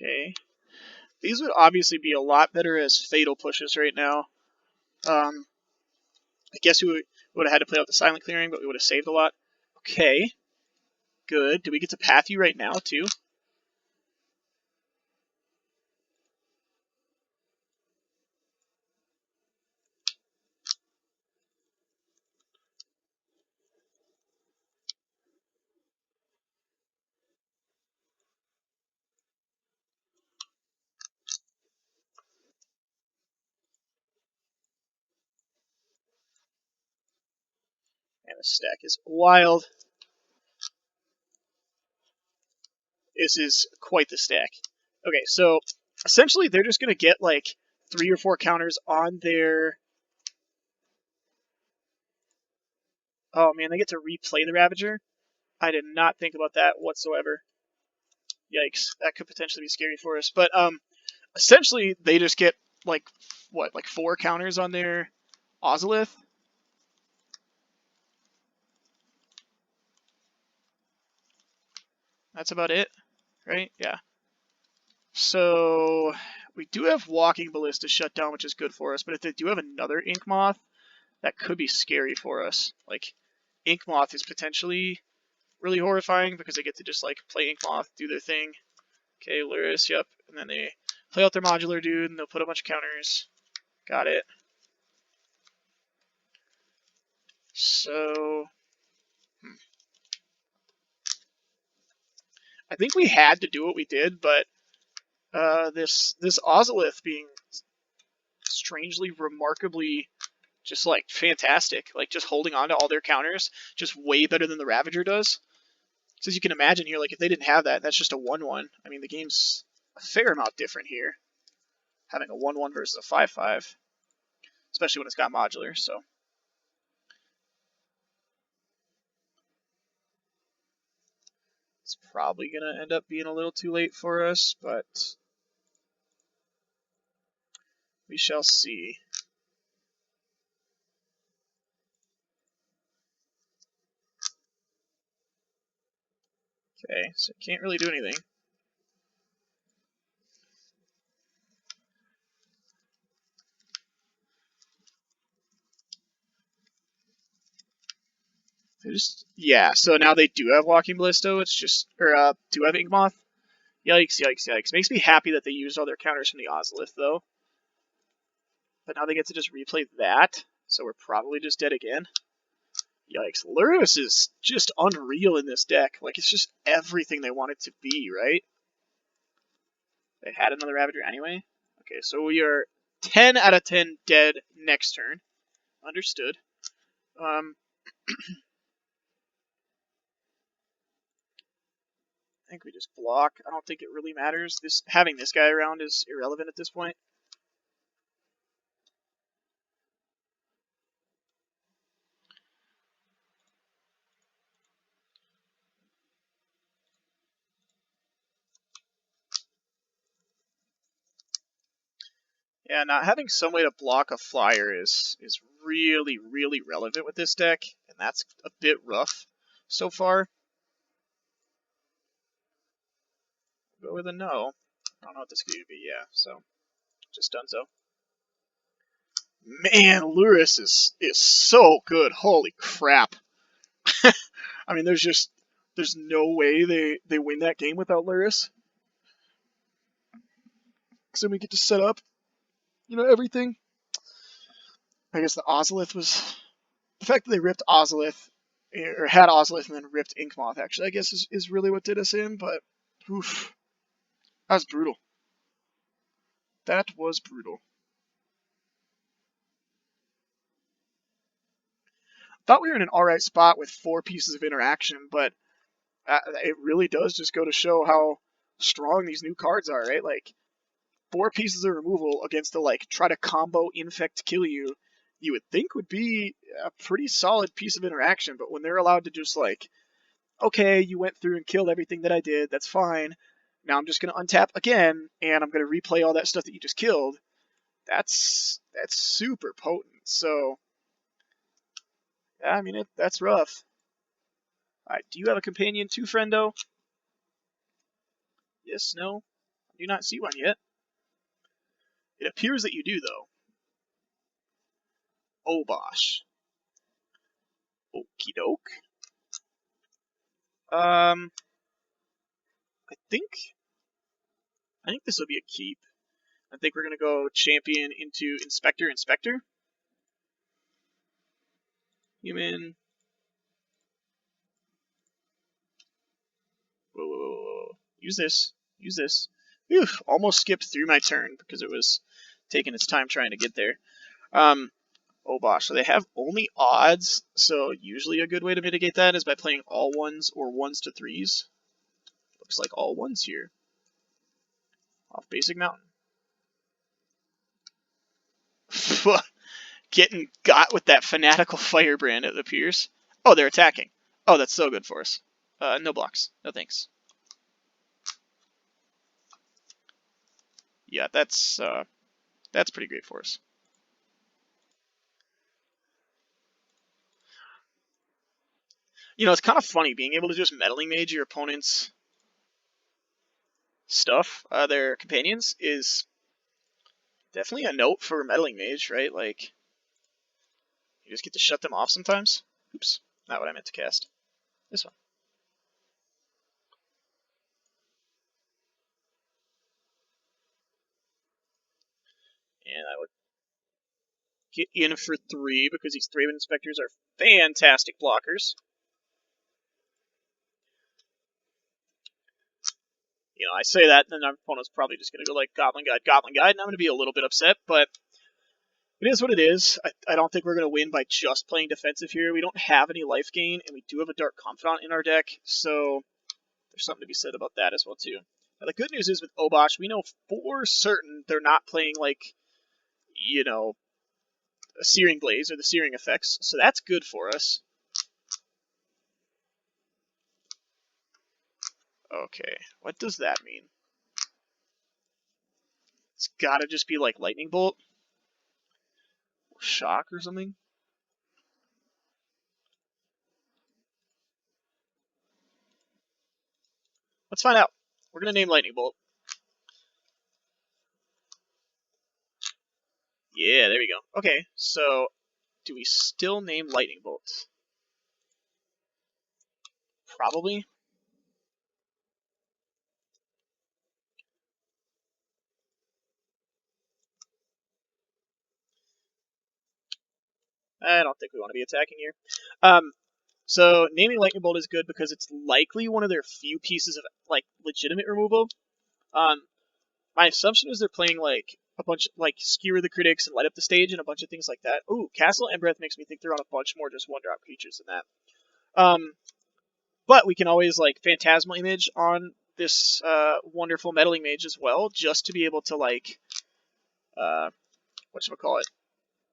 Okay. These would obviously be a lot better as fatal pushes right now. I guess we would have had to play out the silent clearing, but we would have saved a lot. Okay. Good. Do we get to path you right now, too? And the stack is wild. This is quite the stack. Okay, so essentially they're just going to get like 3 or 4 counters on their... Oh man, they get to replay the Ravager? I did not think about that whatsoever. Yikes, that could potentially be scary for us. But essentially they just get like, what, like 4 counters on their Ozolith? That's about it, right? Yeah. So we do have Walking Ballista shut down, which is good for us. But if they do have another Ink Moth, that could be scary for us. Like, Ink Moth is potentially really horrifying because they get to just like play Ink Moth, do their thing. Okay, Lurrus, yep. And then they play out their modular dude and they'll put a bunch of counters. Got it. So I think we had to do what we did, but this Ozolith being strangely, remarkably just like fantastic, like just holding on to all their counters, just way better than the Ravager does. So as you can imagine here, like if they didn't have that, that's just a 1-1. I mean, the game's a fair amount different here, having a 1-1 versus a 5-5, especially when it's got modular. So it's probably gonna end up being a little too late for us, but we shall see. Okay, so can't really do anything. They just, yeah, so now they do have Walking Ballisto. It's just, or do have Ink Moth. Yikes, yikes, yikes. Makes me happy that they used all their counters from the Ozolith, though. But now they get to just replay that, so we're probably just dead again. Yikes. Lurrus is just unreal in this deck. Like, it's just everything they want it to be, right? They had another Ravager anyway. Okay, so we are 10 out of 10 dead next turn. Understood. I think we just block. I don't think it really matters. Having this guy around is irrelevant at this point. Yeah, not having some way to block a flyer is really, really relevant with this deck, and that's a bit rough so far. Go with a no. I don't know what this could be, yeah, so just done so. Man, Lurrus is so good. Holy crap. I mean, there's no way they win that game without Lurrus. Because then we get to set up, everything. I guess the Ozolith was... The fact that they ripped Ozolith, or had Ozolith and then ripped Inkmoth, actually, I guess is really what did us in, but... Oof. That was brutal. That was brutal. Thought we were in an alright spot with 4 pieces of interaction, but it really does just go to show how strong these new cards are, right? Like, 4 pieces of removal against the, like, try to combo infect kill you would think would be a pretty solid piece of interaction, but when they're allowed to just, like, okay, you went through and killed everything that I did, that's fine. Now I'm just going to untap again, and I'm going to replay all that stuff that you just killed. That's super potent. So, yeah, I mean, that's rough. All right, do you have a companion too, friendo? Yes, no? do not see one yet. It appears that you do, though. Obosh. Okie doke. I think this will be a keep. I think we're gonna go champion into Inspector. Human. Whoa. Use this. Whew, almost skipped through my turn because it was taking its time trying to get there. Obosh. So they have only odds, so usually a good way to mitigate that is by playing all ones or 1s to 3s. Looks like all ones here. Off Basic Mountain. Getting got with that fanatical firebrand, it appears. Oh, they're attacking. Oh, that's so good for us. No blocks. No thanks. Yeah, that's pretty great for us. You know, it's kind of funny being able to just meddling mage your opponent's stuff, their companions, is definitely a note for meddling mage, right? Like, you just get to shut them off sometimes. Oops, not what I meant to cast. This one. And I would get in for 3 because these Thraben Inspectors are fantastic blockers. You know, I say that, and then our opponent's probably just going to go like Goblin Guide, and I'm going to be a little bit upset, but it is what it is. I don't think we're going to win by just playing defensive here. We don't have any life gain, and we do have a Dark Confidant in our deck, so there's something to be said about that as well, too. Now, the good news is with Obosh, we know for certain they're not playing, like, you know, a Searing Blaze or the Searing effects, so that's good for us. Okay, what does that mean? It's gotta just be like Lightning Bolt? Shock or something? Let's find out. We're gonna name Lightning Bolt. Yeah, there we go. Okay, so do we still name Lightning Bolt? Probably. I don't think we want to be attacking here. So naming Lightning Bolt is good because it's likely one of their few pieces of like legitimate removal. My assumption is they're playing like a bunch of, like Skewer the Critics and Light Up the Stage and a bunch of things like that. Ooh, Castle Embereth makes me think they're on a bunch more just 1-drop creatures than that. But we can always like Phantasmal Image on this wonderful meddling mage as well, just to be able to like whatchamacallit,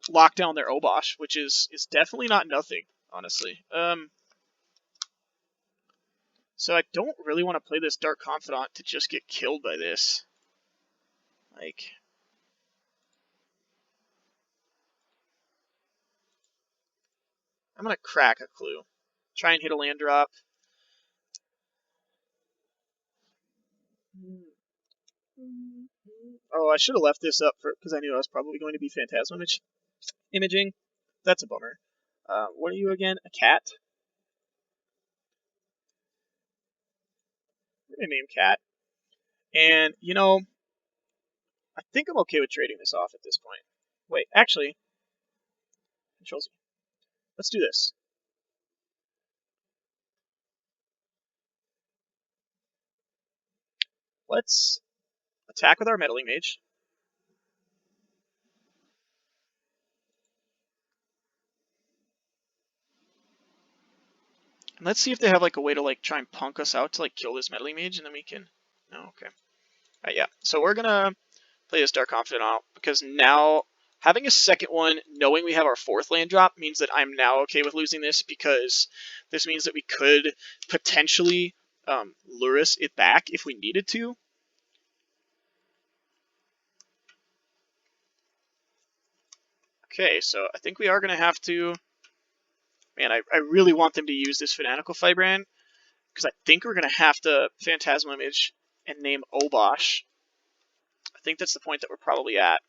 lock down their Obosh, which is definitely not nothing, honestly. So I don't really want to play this Dark Confidant to just get killed by this. Like, I'm gonna crack a clue. Try and hit a land drop. Oh, I should have left this up for because I knew I was probably going to be Phantasmal Imaging. That's a bummer. What are you again? A cat? We're gonna name cat. And you know, I think I'm okay with trading this off at this point. Wait, actually, Control Z. Let's do this. Let's attack with our Meddling Mage. And let's see if they have like a way to like try and punk us out to like kill this Meddling Mage, and then we can. No, okay. Yeah. So we're gonna play this Dark Confidant out because now having a second one, knowing we have our 4th land drop, means that I'm now okay with losing this because this means that we could potentially Lurrus it back if we needed to. Okay, so I think we are going to have to... Man, I really want them to use this Fanatical Firebrand because I think we're going to have to Phantasmal Image and name Obosh I think that's the point that we're probably at.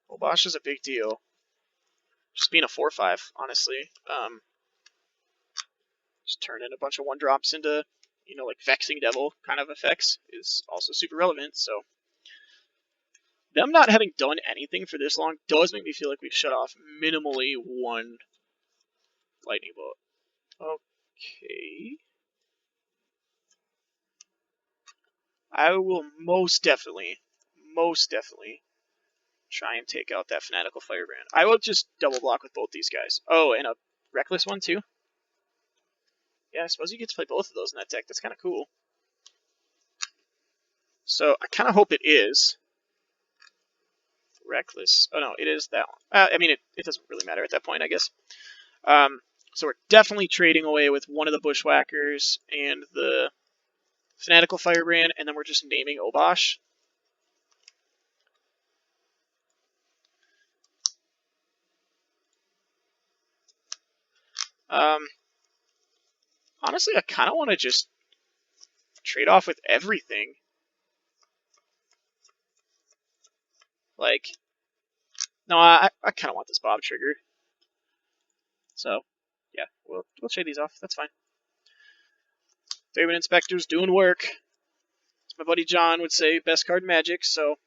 Obosh is a big deal. Just being a 4/5, honestly. Just turning a bunch of 1-drops into, like Vexing Devil kind of effects is also super relevant, so. Them not having done anything for this long does make me feel like we've shut off minimally one lightning bolt. Okay. I will most definitely try and take out that Fanatical Firebrand. I will just double block with both these guys. Oh, and a Reckless one too? Yeah, I suppose you get to play both of those in that deck. That's kind of cool. So I kind of hope it is Reckless. Oh no, it is that one. I mean, it doesn't really matter at that point, I guess. So we're definitely trading away with one of the Bushwhackers and the Fanatical Firebrand, and then we're just naming Obosh. Honestly, I kind of want to just trade off with everything. Like, no, I kind of want this Bob trigger. So, yeah, we'll trade these off. That's fine. Favorite Inspector's doing work. As my buddy John would say, best card in Magic, so.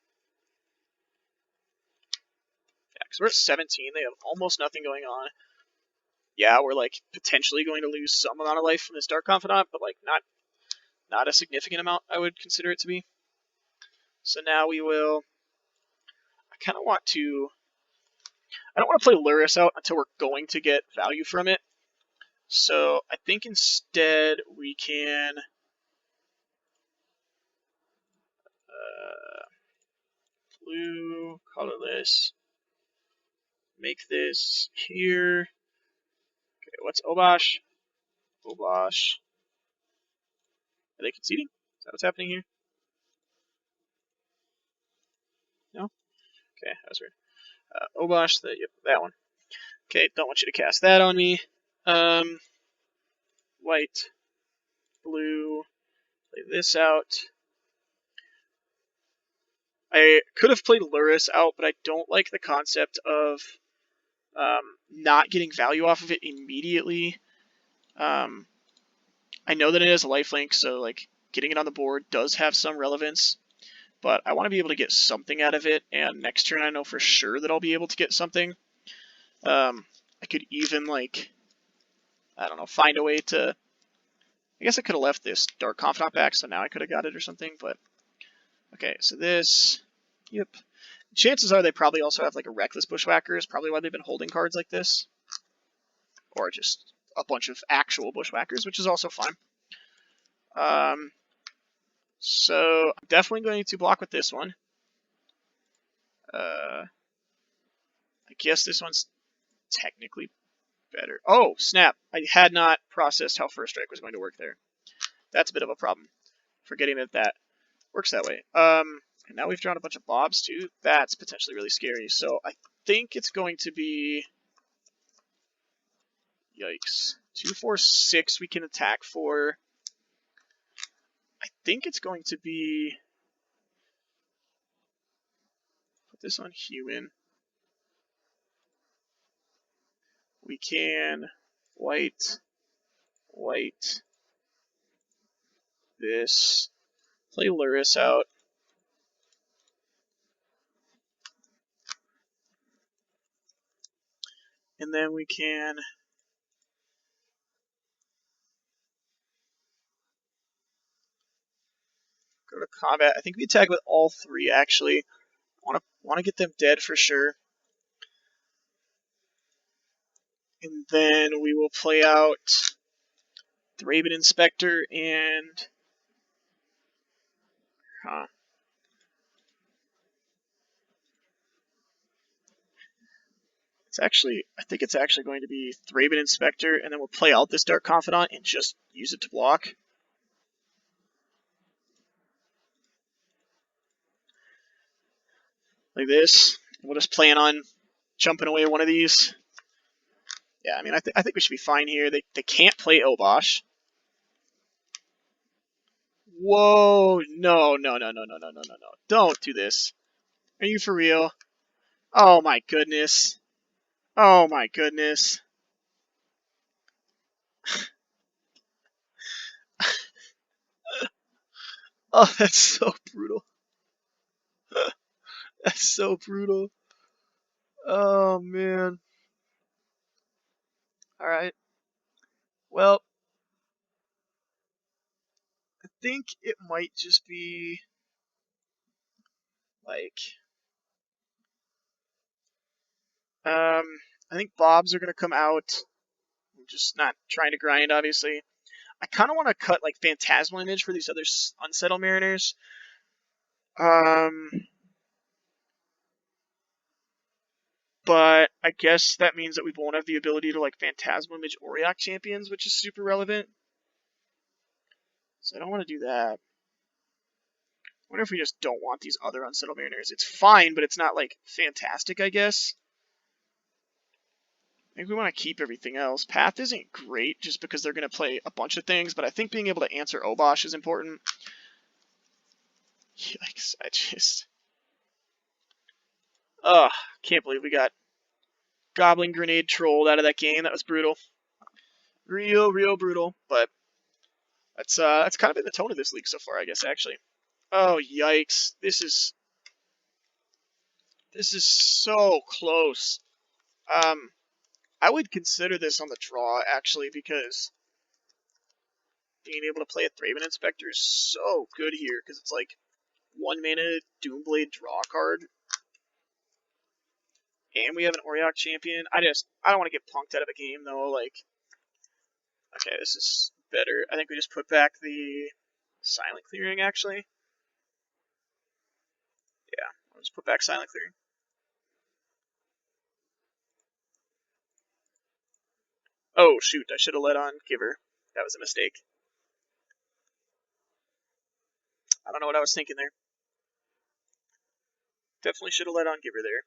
Yeah, because we're at 17. They have almost nothing going on. Yeah, we're, like, potentially going to lose some amount of life from this Dark Confidant, but, like, not a significant amount, I would consider it to be. So now we will. I kind of want to. I don't want to play Lurrus out until we're going to get value from it. So I think instead we can blue, colorless, make this here. Okay, what's Obosh? Obosh. Are they conceding? Is that what's happening here? No? Okay, that was weird. Obosh, yep, that one. Okay, don't want you to cast that on me. White, blue, play this out. I could have played Lurrus out, but I don't like the concept of not getting value off of it immediately. I know that it has a lifelink, so like getting it on the board does have some relevance, but I want to be able to get something out of it, and next turn I know for sure that I'll be able to get something. I could even, like, I don't know, find a way to. I guess I could have left this Dark Confidant back, so now I could have got it or something, but. Okay, so this. Yep. Chances are they probably also have, like, a Reckless Bushwhacker, is probably why they've been holding cards like this. Or just a bunch of actual Bushwhackers, which is also fine. So I'm definitely going to block with this one. I guess this one's technically better. Oh, snap. I had not processed how First Strike was going to work there. That's a bit of a problem. Forgetting that works that way. And now we've drawn a bunch of Bobs, too. That's potentially really scary. So I think it's going to be... Yikes. 2, 4, 6 we can attack for. I think it's going to be... Put this on human. We can white, this, play Lurrus out. And then we can go to combat. I think we attack with all 3 actually. Want to get them dead for sure. And then we will play out the Raven Inspector and I think it's actually going to be Raven Inspector, and then we'll play out this Dark Confidant and just use it to block. Like this. We'll just plan on jumping away one of these. Yeah, I mean, I think we should be fine here. They can't play Obosh. Whoa! No, no, no, no, no, no, no, no, no. Don't do this. Are you for real? Oh my goodness. Oh my goodness. Oh, that's so brutal. That's so brutal. Oh man. Alright. Well, I think it might just be like I think Bobs are gonna come out. I'm just not trying to grind, obviously. I kind of want to cut like Phantasmal Image for these other Unsettled Mariners. Um, but I guess that means that we won't have the ability to like Phantasmal Image Auriok champions, which is super relevant. So I don't want to do that. What if we just don't want these other Unsettled Mariners? It's fine, but it's not like fantastic, I guess. I think we want to keep everything else. Path isn't great just because they're going to play a bunch of things, but I think being able to answer Obosh is important. Yikes, I just... Ugh, can't believe we got Goblin Grenade trolled out of that game. That was brutal. Real brutal, but that's kind of been the tone of this league so far, I guess, actually. Oh, yikes. This is so close. Um, I would consider this on the draw, actually, because being able to play a Thraben Inspector is so good here, because it's like 1 mana Doomblade draw card, and we have an Auriok champion. I don't want to get punked out of a game, though. Like, okay, this is better. I think we just put back the Silent Clearing, actually. Yeah, I'll just put back Silent Clearing. Oh, shoot, I should have let on Giver. That was a mistake. I don't know what I was thinking there. Definitely should have let on Giver there.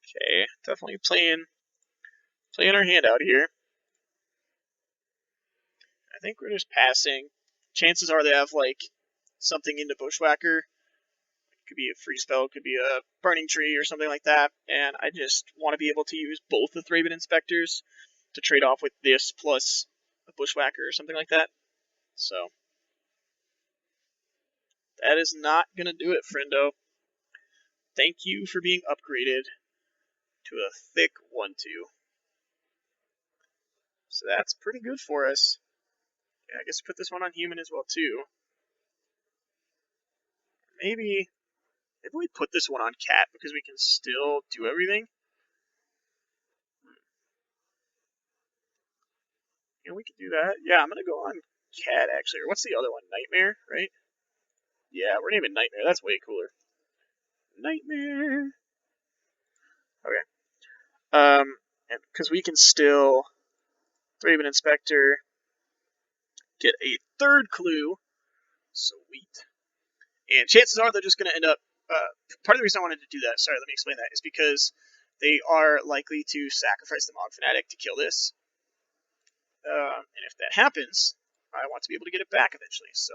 Okay, definitely playing our hand out here. I think we're just passing. Chances are they have like something into Bushwhacker. It could be a free spell, it could be a Burning Tree or something like that. And I just want to be able to use both the Thraben Inspectors to trade off with this plus a Bushwhacker or something like that. So that is not gonna do it, friendo. Thank you for being upgraded to a thick 1/2. So that's pretty good for us. Yeah, I guess put this one on human as well too. Maybe we put this one on cat because we can still do everything. Yeah, we can do that. Yeah, I'm gonna go on cat actually. Or what's the other one? Nightmare, right? Yeah, we're naming Nightmare. That's way cooler. Nightmare. Okay. And because we can still Thraben Inspector get a third clue. Sweet. And chances are they're just gonna end up. Part of the reason I wanted to do that, sorry, let me explain that, is because they are likely to sacrifice the Mog Fanatic to kill this. And if that happens, I want to be able to get it back eventually. So,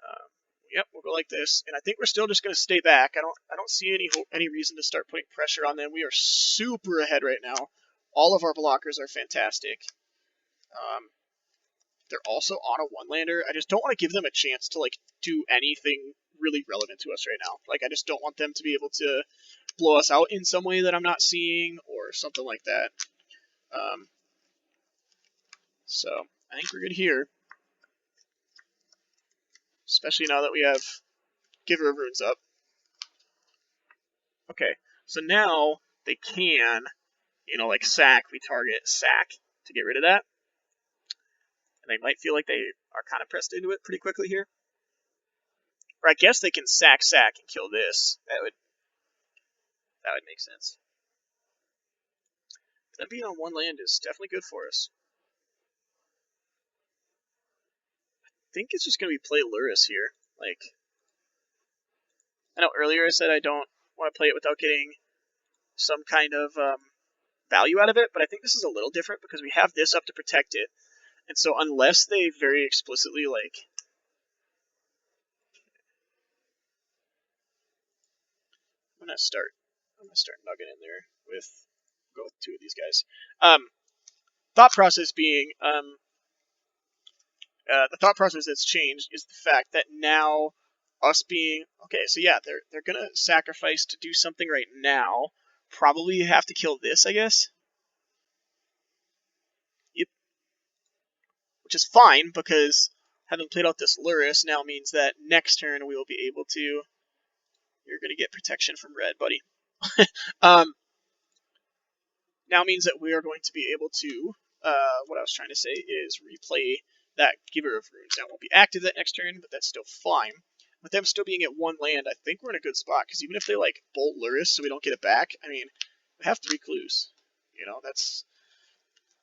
uh, yep, we'll go like this. And I think we're still just going to stay back. I don't see any reason to start putting pressure on them. We are super ahead right now. All of our blockers are fantastic. They're also on a one-lander. I just don't want to give them a chance to like do anything really relevant to us right now. Like I just don't want them to be able to blow us out in some way that I'm not seeing or something like that. So I think we're good here, especially now that we have Giver of Runes up. Okay, so now they can, like sack. We target sack to get rid of that, and they might feel like they are kind of pressed into it pretty quickly here. Or I guess they can sack and kill this. That would make sense. Them being on one land is definitely good for us. think it's just going to be play Lurrus here. Like, I know earlier I said I don't want to play it without getting some kind of value out of it, but I think this is a little different because we have this up to protect it. And so unless they very explicitly, like... I'm going to start nugging in there with... Go with two of these guys. Thought process being... the thought process that's changed is the fact that now us being okay, so yeah, they're gonna sacrifice to do something right now. Probably have to kill this, I guess. Yep. Which is fine because having played out this Lurrus now means that next turn we will be able to. You're gonna get protection from red, buddy. Now means that we are going to be able to. What I was trying to say is replay that Giver of Runes. Now it won't be active that next turn, but that's still fine. With them still being at one land, I think we're in a good spot because even if they like bolt Lurrus so we don't get it back, I mean, we have 3 clues. You know, that's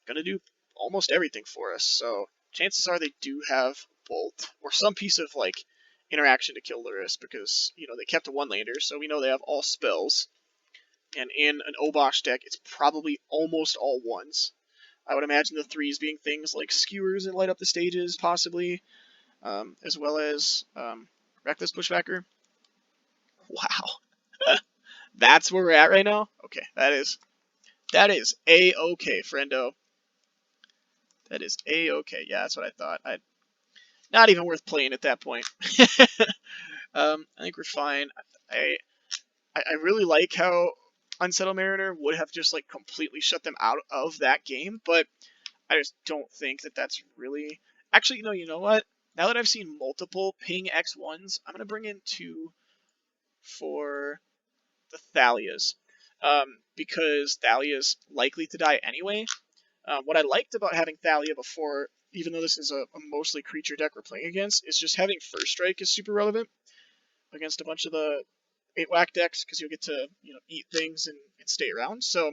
gonna do almost everything for us. So chances are they do have bolt or some piece of like interaction to kill Lurrus because you know they kept a 1-lander, so we know they have all spells. And in an Obosh deck, it's probably almost all 1s. I would imagine the 3s being things like Skewers and Light Up the Stages, possibly, as well as Reckless Pushbacker. Wow. That's where we're at right now? Okay, that is A-okay, friendo. That is A-okay. Yeah, that's what I thought. Not even worth playing at that point. I think we're fine. I really like how Unsettled Mariner would have just like completely shut them out of that game, but I just don't think that that's really... Actually, no, you know what? Now that I've seen multiple ping X1s, I'm going to bring in 2 for the Thalias. Because Thalia's likely to die anyway. What I liked about having Thalia before, even though this is a mostly creature deck we're playing against, is just having First Strike is super relevant against a bunch of the 8-whack decks, because you'll get to eat things and stay around. So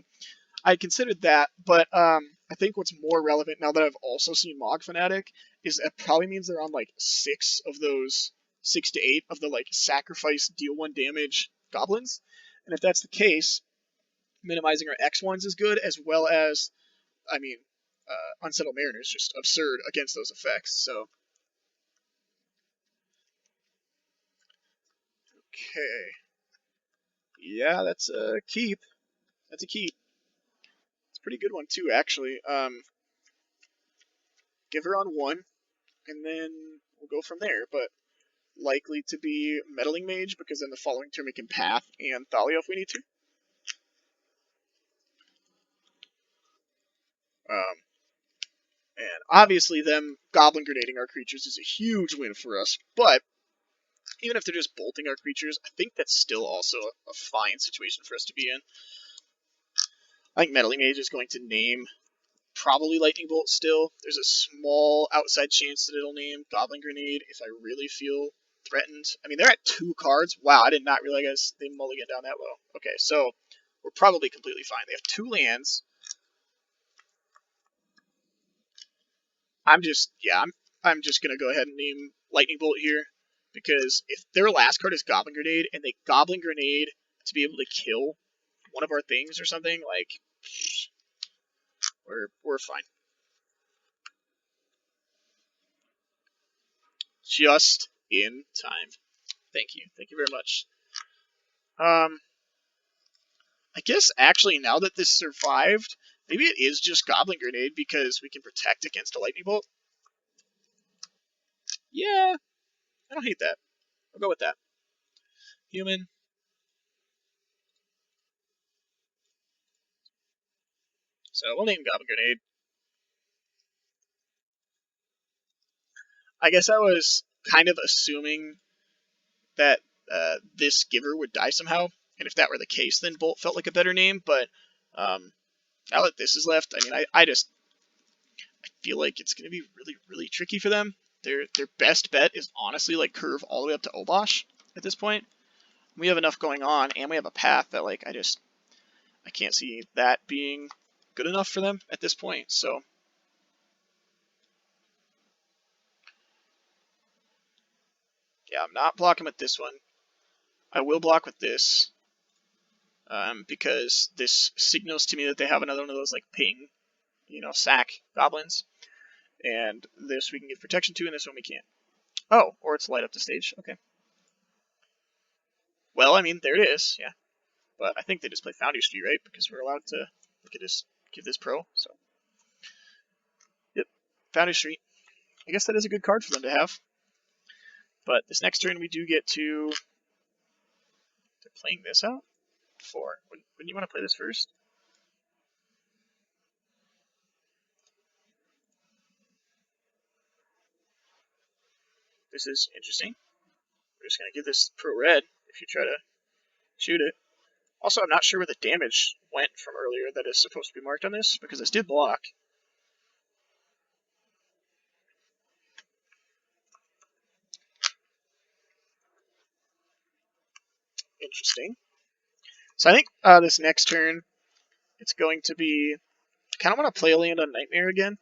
I considered that, but I think what's more relevant now that I've also seen Mog Fanatic is it probably means they're on like 6 of those 6 to 8 of the like sacrifice deal 1 damage goblins. And if that's the case, minimizing our X1s is good, as well as, I mean, Unsettled Mariner is just absurd against those effects. So, okay, yeah, that's a keep. That's a keep. It's a pretty good one too, actually. Give her on 1, and then we'll go from there. But likely to be Meddling Mage, because then the following turn we can Path and Thalia if we need to. And obviously them Goblin Grenading our creatures is a huge win for us, but even if they're just bolting our creatures, I think that's still also a fine situation for us to be in. I think Meddling Mage is going to name probably Lightning Bolt still. There's a small outside chance that it'll name Goblin Grenade if I really feel threatened. I mean, they're at 2 cards. Wow, I did not realize they mulligan down that low. Okay, so we're probably completely fine. They have 2 lands. I'm just gonna go ahead and name Lightning Bolt here, because if their last card is Goblin Grenade and they Goblin Grenade to be able to kill one of our things or something, like we're fine. Just in time. Thank you very much. I guess actually now that this survived, maybe it is just Goblin Grenade because we can protect against a Lightning Bolt. Yeah, I don't hate that. I'll go with that. Human. So we'll name Goblin Grenade. I guess I was kind of assuming that this Giver would die somehow, and if that were the case, then Bolt felt like a better name. But now that this is left, I mean, I feel like it's going to be really, really tricky for them. Their best bet is honestly like curve all the way up to Obosh at this point. We have enough going on, and we have a path that like I can't see that being good enough for them at this point. So Yeah, I'm not blocking with this one. I will block with this. Because this signals to me that they have another one of those like ping, sack goblins. And this we can give protection to, and this one we can't. Oh, or it's light up the stage. Okay. Well, I mean, there it is. Yeah. But I think they just play Foundry Street, right? Because we're allowed to look at this, give this pro. So, yep, Foundry Street. I guess that is a good card for them to have. But this next turn we do get to. They're playing this out. Four. Wouldn't you want to play this first? This is interesting. We're just gonna give this pro red if you try to shoot it. Also, I'm not sure where the damage went from earlier that is supposed to be marked on this, because this did block. Interesting. So I think this next turn, it's going to be... I kind of want to play a land on Nightmare again.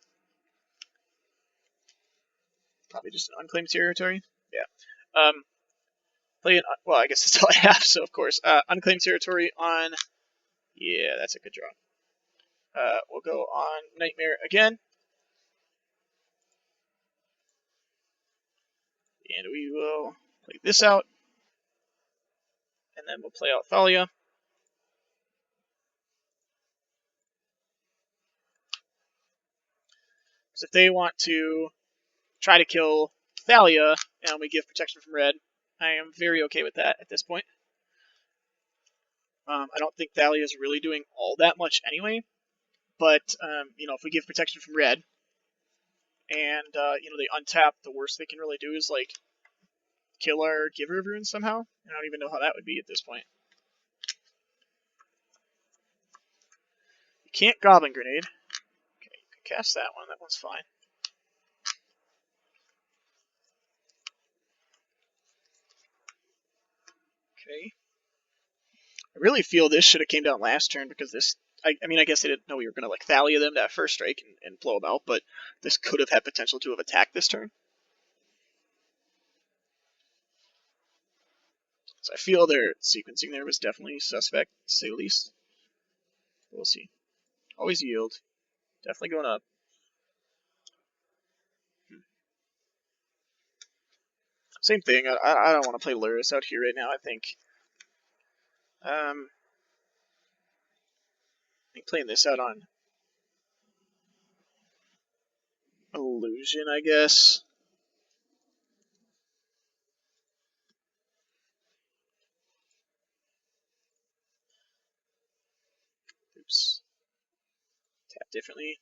Probably just an unclaimed territory. Yeah. Play an... Well, I guess that's all I have, so of course. Unclaimed territory on... Yeah, that's a good draw. We'll go on Nightmare again. And we will play this out. And then we'll play out Thalia. Because if they want to try to kill Thalia and we give protection from red, I am very okay with that at this point. I don't think Thalia is really doing all that much anyway. But, if we give protection from red and, they untap, the worst they can really do is, like, kill our Giver of Runes somehow. I don't even know how that would be at this point. You can't Goblin Grenade. Okay, you can cast that one. That one's fine. Okay. I really feel this should have came down last turn because this... I mean, I guess they didn't know we were going to, like, Thalia them that first strike and blow them out, but this could have had potential to have attacked this turn. So I feel their sequencing there was definitely suspect, to say the least. We'll see. Always yield. Definitely going up. Same thing. I don't want to play Lurrus out here right now. I think playing this out on Illusion, I guess. Oops. Tap differently.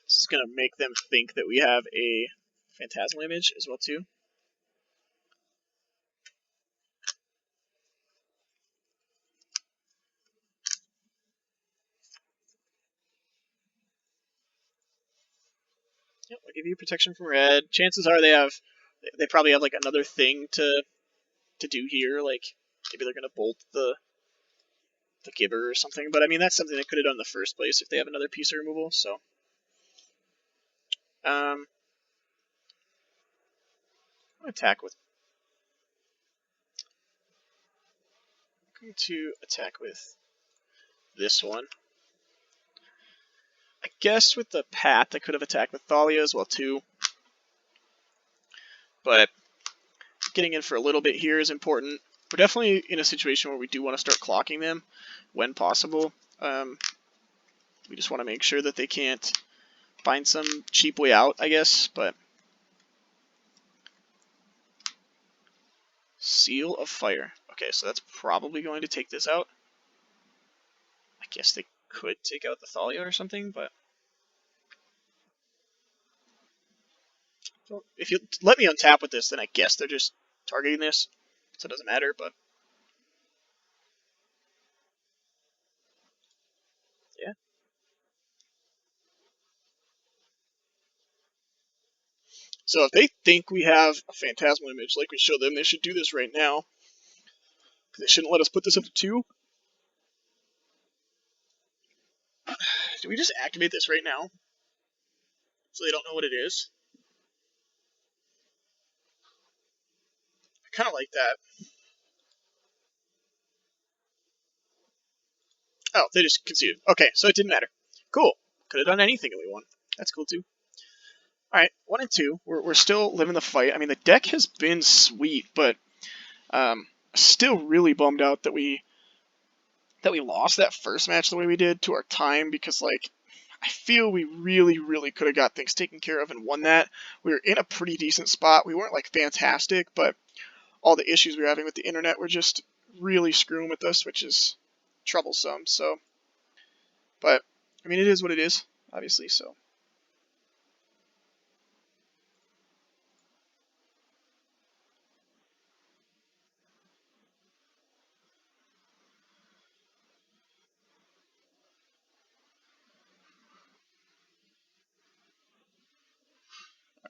This is going to make them think that we have a Phantasmal image as well, too. Yep, I'll give you protection from red. Chances are they probably have like another thing to do here. Like maybe they're going to bolt the Giver or something. But I mean, that's something they could have done in the first place if they have another piece of removal. So, attack with. I'm going to attack with this one. I guess with the Path, I could have attacked with Thalia as well too. But getting in for a little bit here is important. We're definitely in a situation where we do want to start clocking them when possible. We just want to make sure that they can't find some cheap way out, I guess. But Seal of Fire. Okay, so that's probably going to take this out. I guess they could take out the Thalia or something, but so if you let me untap with this, then I guess they're just targeting this, so it doesn't matter. But yeah. So if they think we have a Phantasmal image like we show them, they should do this right now. They shouldn't let us put this up to 2. Do we just activate this right now? so they don't know what it is. I kind of like that. Oh, they just conceded. Okay, so it didn't matter. Cool. Could have done anything and we won. That's cool too. All right, 1 and 2. We're still living the fight. I mean, the deck has been sweet, but still really bummed out that we lost that first match the way we did to our time, because like I feel we really could have got things taken care of and won that. We were in a pretty decent spot. We weren't like fantastic, but all the issues we were having with the internet were just really screwing with us, which is troublesome. So, but I mean, it is what it is, obviously. So,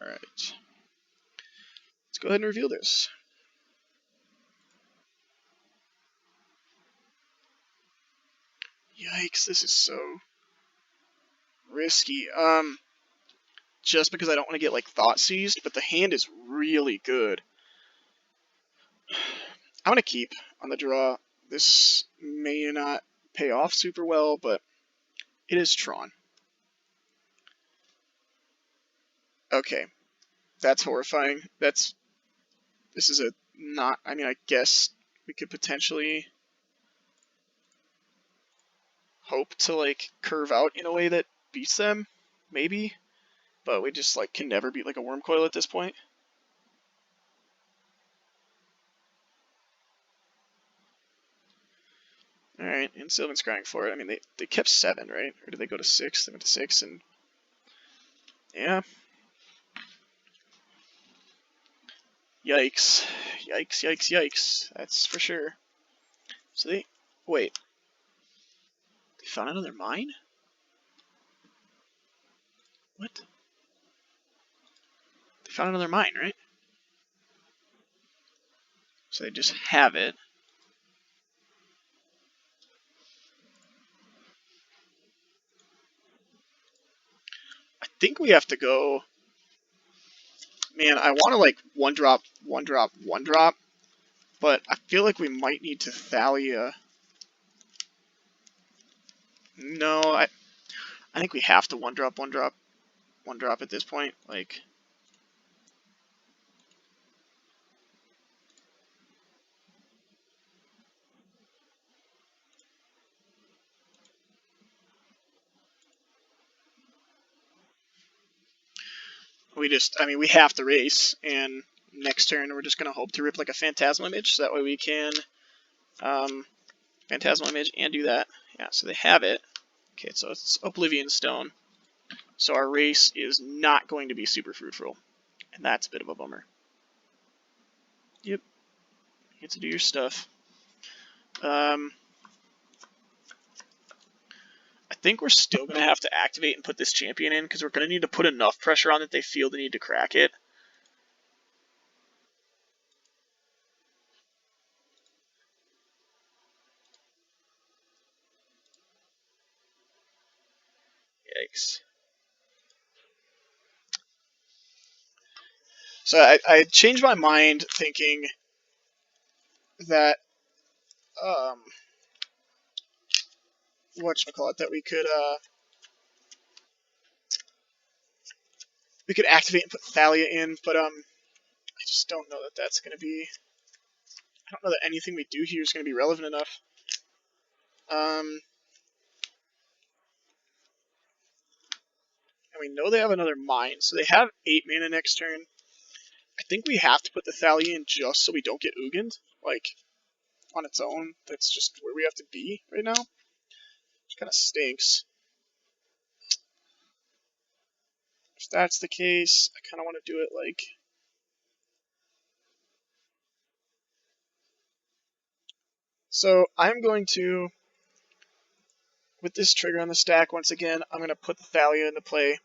all right, let's go ahead and reveal this. Yikes! This is so risky. Just because I don't want to get like thought seized, but the hand is really good. I'm gonna keep on the draw. This may not pay off super well, but it is Tron. Okay, that's horrifying. This is a not. I mean, I guess we could potentially hope to like curve out in a way that beats them, maybe. But we just like can never beat like a worm coil at this point. All right, and Sylvan's crying for it. I mean, they kept 7, right? Or did they go to 6? They went to 6, and yeah. Yikes. Yikes. That's for sure. So wait. They found another mine? What? They found another mine, right? So they just have it. I think we have to go. Man, I want to like one drop, but I feel like we might need to Thalia. No, I think we have to one drop at this point. Like, I mean, we have to race, and next turn we're just gonna hope to rip like a Phantasmal Image, so that way we can Phantasmal Image and do that. Yeah, so they have it. Okay, so it's Oblivion Stone. So our race is not going to be super fruitful, and that's a bit of a bummer. Yep, you get to do your stuff. I think we're still going to have to activate and put this champion in, because we're going to need to put enough pressure on that they feel the need to crack it. Yikes. So I changed my mind thinking that, whatchamacallit, that we could activate and put Thalia in, but I just don't know that that's going to be. I don't know that anything we do here is going to be relevant enough. And we know they have another mine, so they have 8 mana next turn. I think we have to put the Thalia in just so we don't get Ugin, like, on its own. That's just where we have to be right now. Which kind of stinks. If that's the case, I kind of want to do it like. So I'm going to, with this trigger on the stack, once again, I'm going to put the Thalia into play.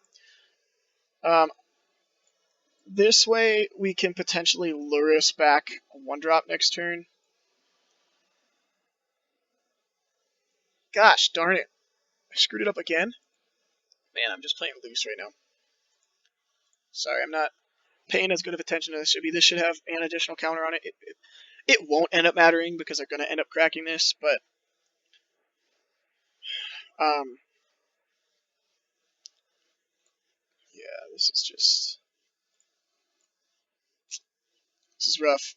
This way we can potentially Lurrus back a 1-drop next turn. Gosh darn it. I screwed it up again. Man, I'm just playing loose right now. Sorry, I'm not paying as good of attention as it should be. This should have an additional counter on it. It won't end up mattering because they're going to end up cracking this, but um, yeah, this is rough.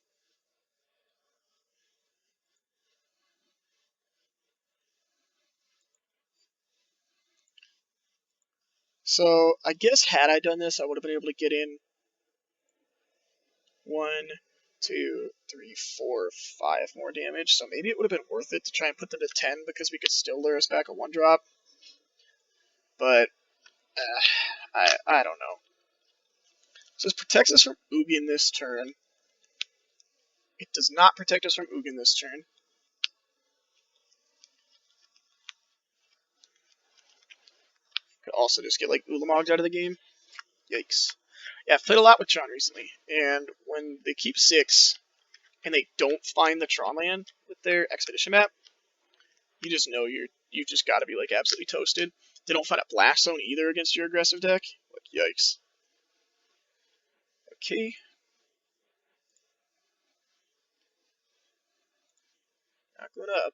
So I guess had I done this, I would have been able to get in 1, 2, 3, 4, 5 more damage. So maybe it would have been worth it to try and put them to 10 because we could still lure us back a 1-drop. But I don't know. So this protects us from Ugin this turn. It does not protect us from Ugin this turn. Could also just get like Ulamogged out of the game. Yikes. Yeah, I've played a lot with Tron recently, and when they keep 6 and they don't find the Tron land with their expedition map, you just know you've just got to be like absolutely toasted. They don't find a blast zone either against your aggressive deck. Like yikes. Okay. Not going up.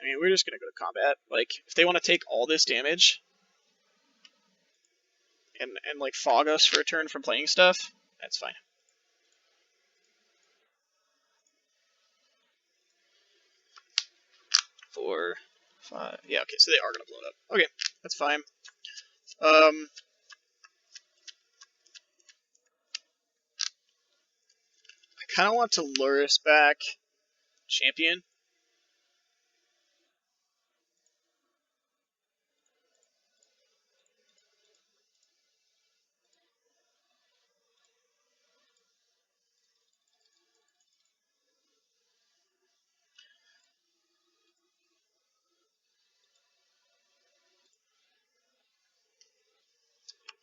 I mean, we're just gonna go to combat. Like, if they want to take all this damage and like fog us for a turn from playing stuff, that's fine. 4, 5. Yeah, okay, so they are gonna blow it up. Okay, that's fine. I kind of want to Lurrus back champion.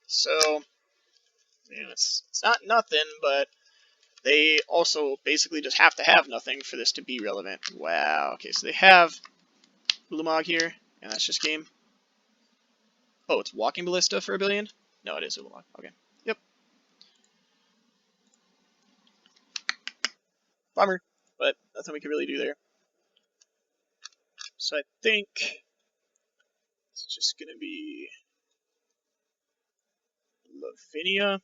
So, it's not nothing, but they also basically just have to have nothing for this to be relevant. Wow. Okay, so they have Ulamog here, and that's just game. Oh, it's Walking Ballista for a billion? No, it is Ulamog. Okay. Yep. Bummer, but nothing we can really do there. So I think it's just going to be Lavinia.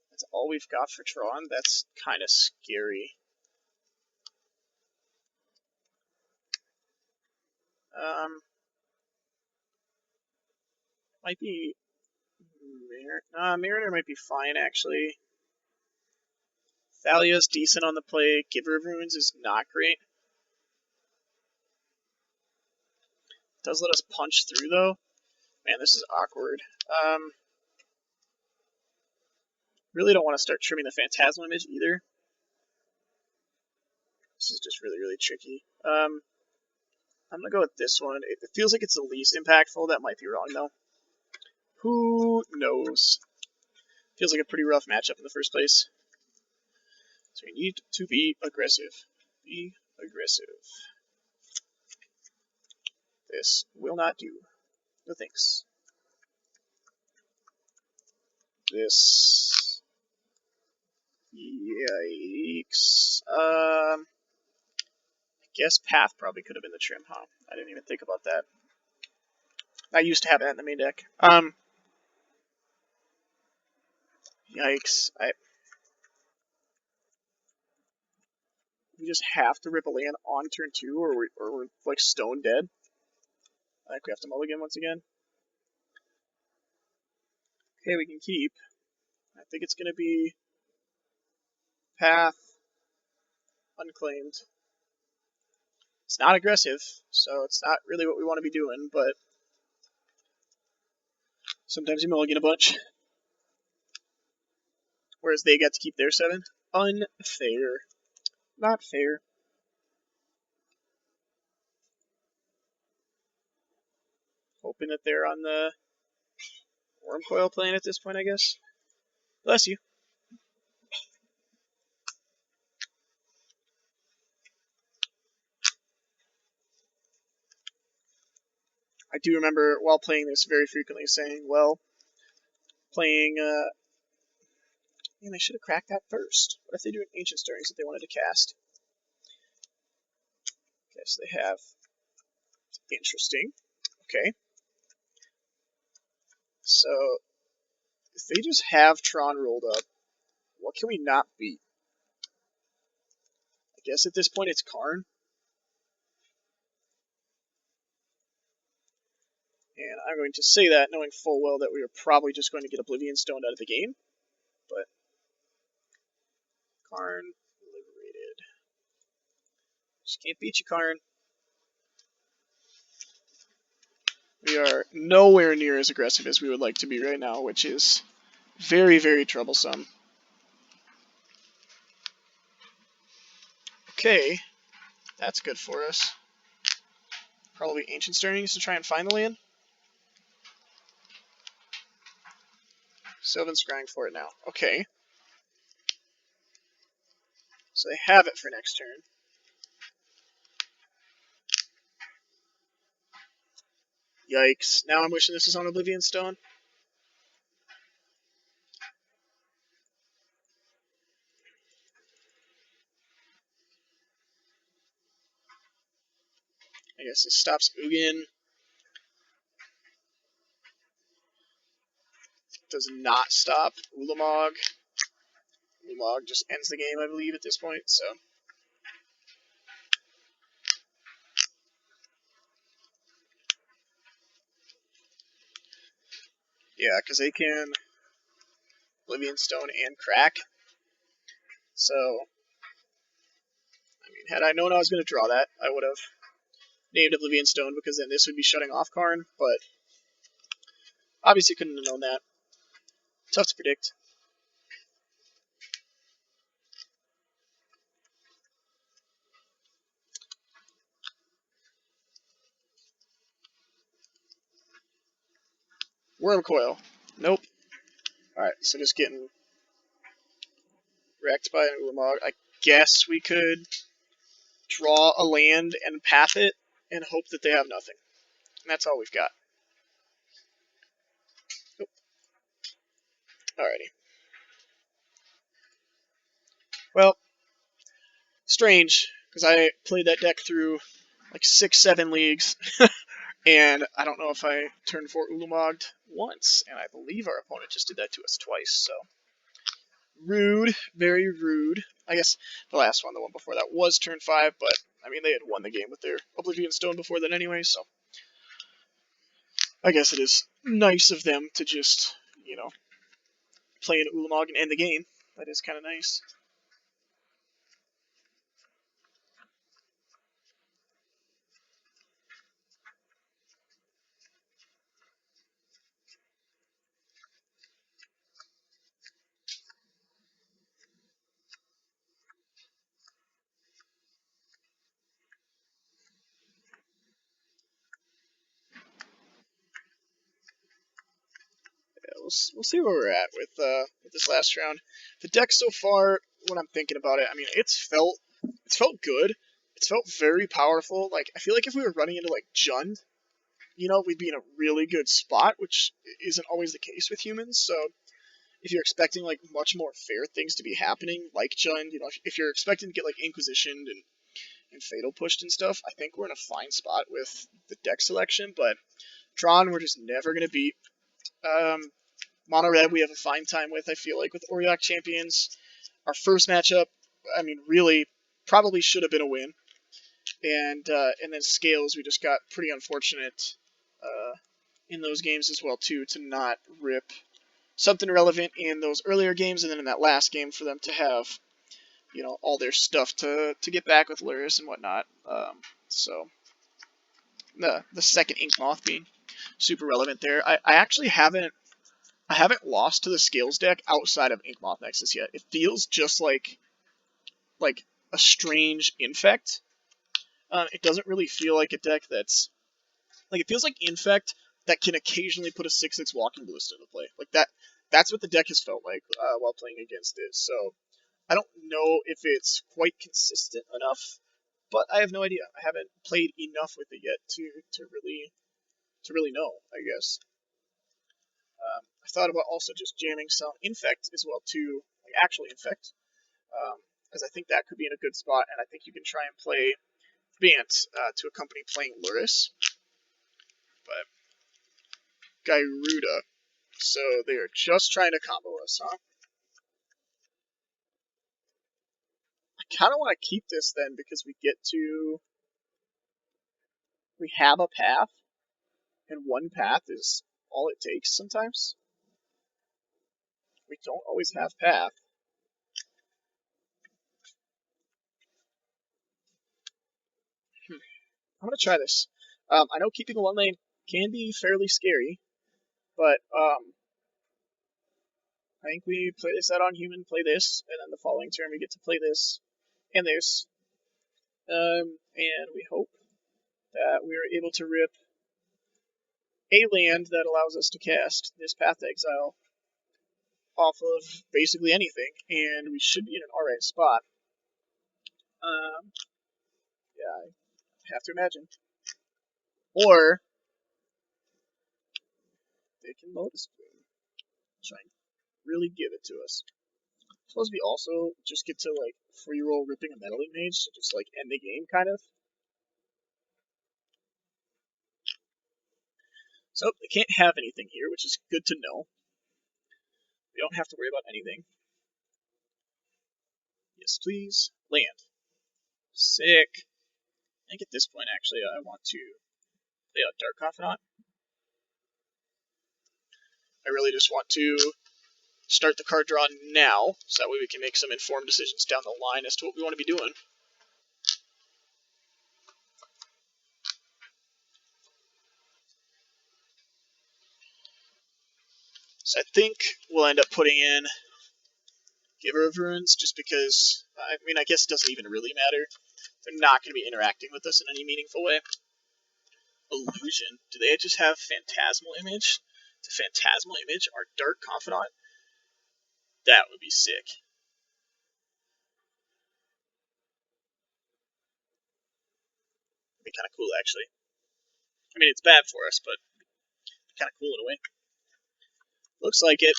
That's all we've got for Tron. That's kind of scary. Might be Mariner might be fine actually. Thalia's decent on the play. Giver of Runes is not great. Does let us punch through though. Man, this is awkward. Really don't want to start trimming the Phantasmal image either. This is just really, really tricky. I'm gonna go with this one. It feels like it's the least impactful. That might be wrong though. Who knows? Feels like a pretty rough matchup in the first place. So you need to be aggressive. Be aggressive. This will not do. No thanks. This. Yikes. I guess Path probably could have been the trim, huh? I didn't even think about that. I used to have that in the main deck. Yikes. We just have to rip a land on turn 2, or we're like stone dead. I think we have to mulligan once again. Okay, we can keep. I think it's going to be Path, Unclaimed. It's not aggressive, so it's not really what we want to be doing, but sometimes you mulligan a bunch. Whereas they get to keep their 7. Unfair. Not fair. Hoping that they're on the Wormcoil plane at this point, I guess. Bless you. I do remember while playing this very frequently saying, well, playing, man, they should have cracked that first. What if they do an Ancient Stirrings that they wanted to cast? Okay, so they have, interesting. Okay. So, if they just have Tron rolled up, what can we not beat? I guess at this point it's Karn. And I'm going to say that knowing full well that we are probably just going to get Oblivion Stoned out of the game. But Karn liberated. Just can't beat you, Karn. We are nowhere near as aggressive as we would like to be right now, which is very, very troublesome. Okay, that's good for us. Probably Ancient Stirrings to try and find the land. Sylvan's scrying for it now. Okay. So they have it for next turn. Yikes. Now I'm wishing this was on Oblivion Stone. I guess this stops Ugin. Does not stop Ulamog. Ulamog just ends the game, I believe, at this point, so. Yeah, because they can Oblivion Stone and crack. So, I mean, had I known I was going to draw that, I would have named Oblivion Stone, because then this would be shutting off Karn, but obviously couldn't have known that. Tough to predict. Worm Coil. Nope. Alright, so just getting wrecked by an Ulamog. I guess we could draw a land and path it and hope that they have nothing. And that's all we've got. Nope. Alrighty. Well, strange, because I played that deck through like 6-7 leagues, and I don't know if I turned 4 Ulamogged once, and I believe our opponent just did that to us twice, so. Rude, very rude. I guess the last one, the one before that, was turn 5, but, I mean, they had won the game with their Oblivion Stone before that anyway, so. I guess it is nice of them to just, you know, play an Ulamog and end the game. That is kind of nice. We'll see where we're at with this last round. The deck so far, when I'm thinking about it, I mean, it's felt good. It's felt very powerful. Like, I feel like if we were running into like Jund, you know, we'd be in a really good spot, which isn't always the case with humans. So if you're expecting like much more fair things to be happening, like Jund, you know, if you're expecting to get like Inquisitioned and Fatal pushed and stuff, I think we're in a fine spot with the deck selection. But Tron, we're just never gonna beat. Mono Red, we have a fine time with, I feel like, with Auriok Champions. Our first matchup, I mean, really, probably should have been a win. And then Scales, we just got pretty unfortunate in those games as well, too, to not rip something relevant in those earlier games, and then in that last game for them to have, you know, all their stuff to get back with Lurrus and whatnot. So, the second Ink Moth being super relevant there. I actually haven't lost to the Scales deck outside of Inkmoth Nexus yet. It feels just like a strange Infect. It doesn't really feel like a deck that's like, it feels like Infect that can occasionally put a 6/6 Walking Ballista into play. Like that. That's what the deck has felt like while playing against it. So I don't know if it's quite consistent enough, but I have no idea. I haven't played enough with it yet to really to really know, I guess. I thought about also just jamming some infect as well too, like actually infect, as I think that could be in a good spot, and I think you can try and play Bant to accompany playing Lurrus, but Gyruda. So they're just trying to combo us, huh? I kind of want to keep this then because we have a path, and one path is all it takes sometimes. We don't always have path. I'm gonna try this. I know keeping a one lane can be fairly scary, but I think we play this out on human, play this, and then the following turn we get to play this and this. And we hope that we are able to rip a land that allows us to cast this Path to Exile off of basically anything, and we should be in an alright spot. Yeah, I have to imagine. Or they can Lotus Bloom, try and really give it to us. Suppose we also just get to like free roll ripping a meddling mage to just like end the game kind of. So they can't have anything here, which is good to know. We don't have to worry about anything. Yes, please. Land. Sick. I think at this point, actually, I want to play out Dark Confidant. I really just want to start the card draw now, so that way we can make some informed decisions down the line as to what we want to be doing. So I think we'll end up putting in Giver of Runes, just because, I mean, I guess it doesn't even really matter. They're not going to be interacting with us in any meaningful way. Illusion. Do they just have Phantasmal Image? To Phantasmal Image our Dark Confidant? That would be sick. It'd be kind of cool, actually. I mean, it's bad for us, but kind of cool in a way. Looks like it.